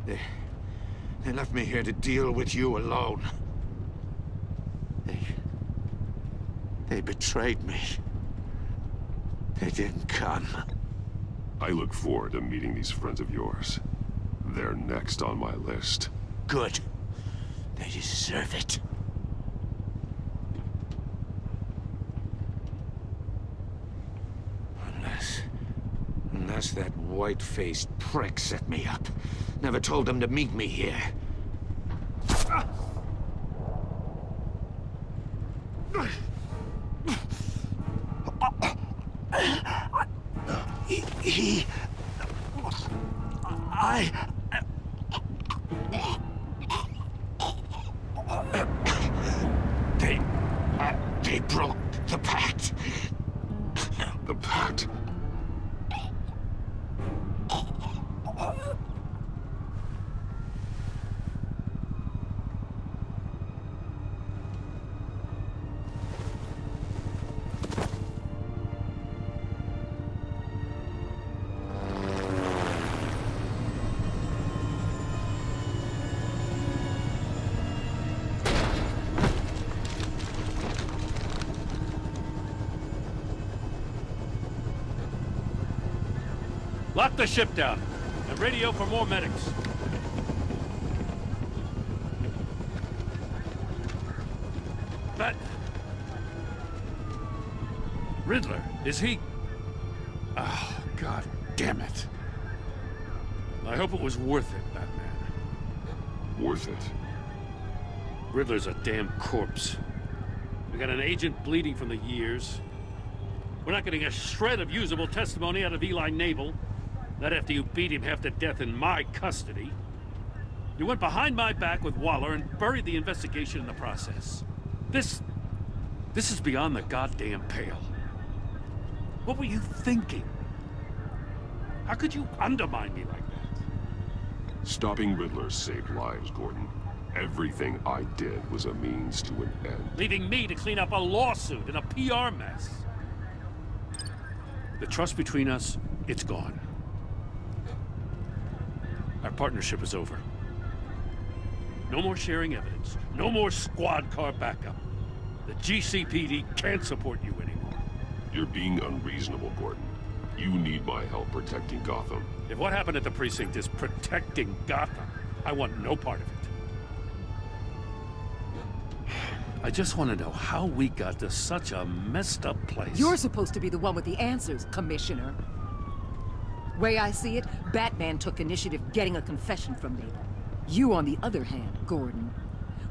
They left me here to deal with you alone. They betrayed me. They didn't come. I look forward to meeting these friends of yours. They're next on my list. Good. They deserve it. Unless that white-faced prick set me up. Never told them to meet me here. They broke the pact. The pact? Lock the ship down, and radio for more medics. Riddler, is he... Oh, God damn it. I hope it was worth it, Batman. Worth it? Riddler's a damn corpse. We got an agent bleeding from the years. We're not getting a shred of usable testimony out of Eli Naval. Not after you beat him half to death in my custody. You went behind my back with Waller and buried the investigation in the process. This is beyond the goddamn pale. What were you thinking? How could you undermine me like that? Stopping Riddler saved lives, Gordon. Everything I did was a means to an end. Leaving me to clean up a lawsuit and a PR mess. The trust between us, it's gone. Our partnership is over. No more sharing evidence. No more squad car backup. The GCPD can't support you anymore. You're being unreasonable, Gordon. You need my help protecting Gotham. If what happened at the precinct is protecting Gotham, I want no part of it. I just want to know how we got to such a messed up place. You're supposed to be the one with the answers, Commissioner. Way I see it, Batman took initiative getting a confession from Naval. You, on the other hand, Gordon,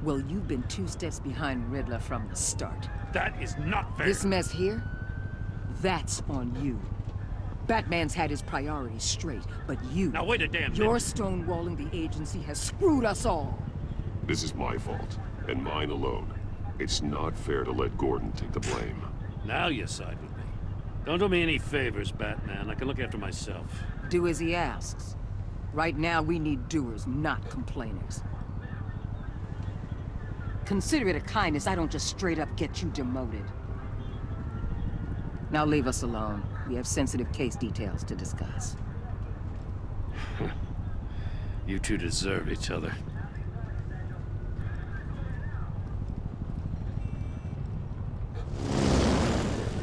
well, you've been 2 steps behind Riddler from the start. That is not fair. This mess here, that's on you. Batman's had his priorities straight, but you... Now wait a damn minute. Your stonewalling the agency has screwed us all. This is my fault, and mine alone. It's not fair to let Gordon take the blame. Now you side with me. Don't do me any favors, Batman. I can look after myself. Do as he asks. Right now, we need doers, not complainers. Consider it a kindness I don't just straight up get you demoted. Now leave us alone. We have sensitive case details to discuss. You two deserve each other.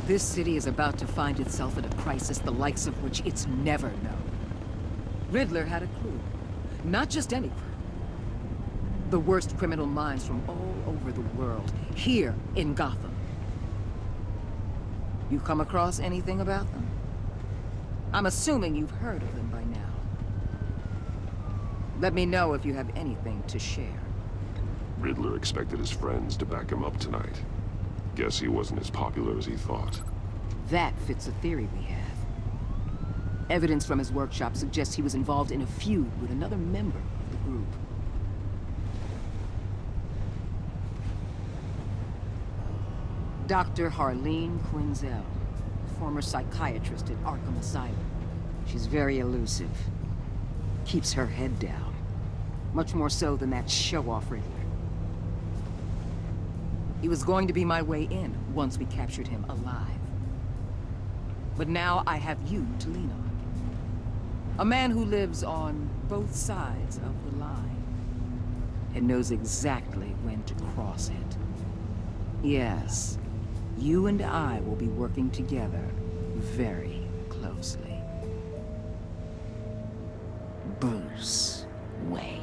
This city is about to find itself in a crisis the likes of which it's never known. Riddler had a crew. Not just any crew. The worst criminal minds from all over the world, here in Gotham. You come across anything about them? I'm assuming you've heard of them by now. Let me know if you have anything to share. Riddler expected his friends to back him up tonight. Guess he wasn't as popular as he thought. That fits a theory we have. Evidence from his workshop suggests he was involved in a feud with another member of the group. Dr. Harleen Quinzel, former psychiatrist at Arkham Asylum. She's very elusive. Keeps her head down. Much more so than that show-off Riddler. He was going to be my way in once we captured him alive. But now I have you to lean on. A man who lives on both sides of the line and knows exactly when to cross it. Yes, you and I will be working together very closely. Bruce Wayne.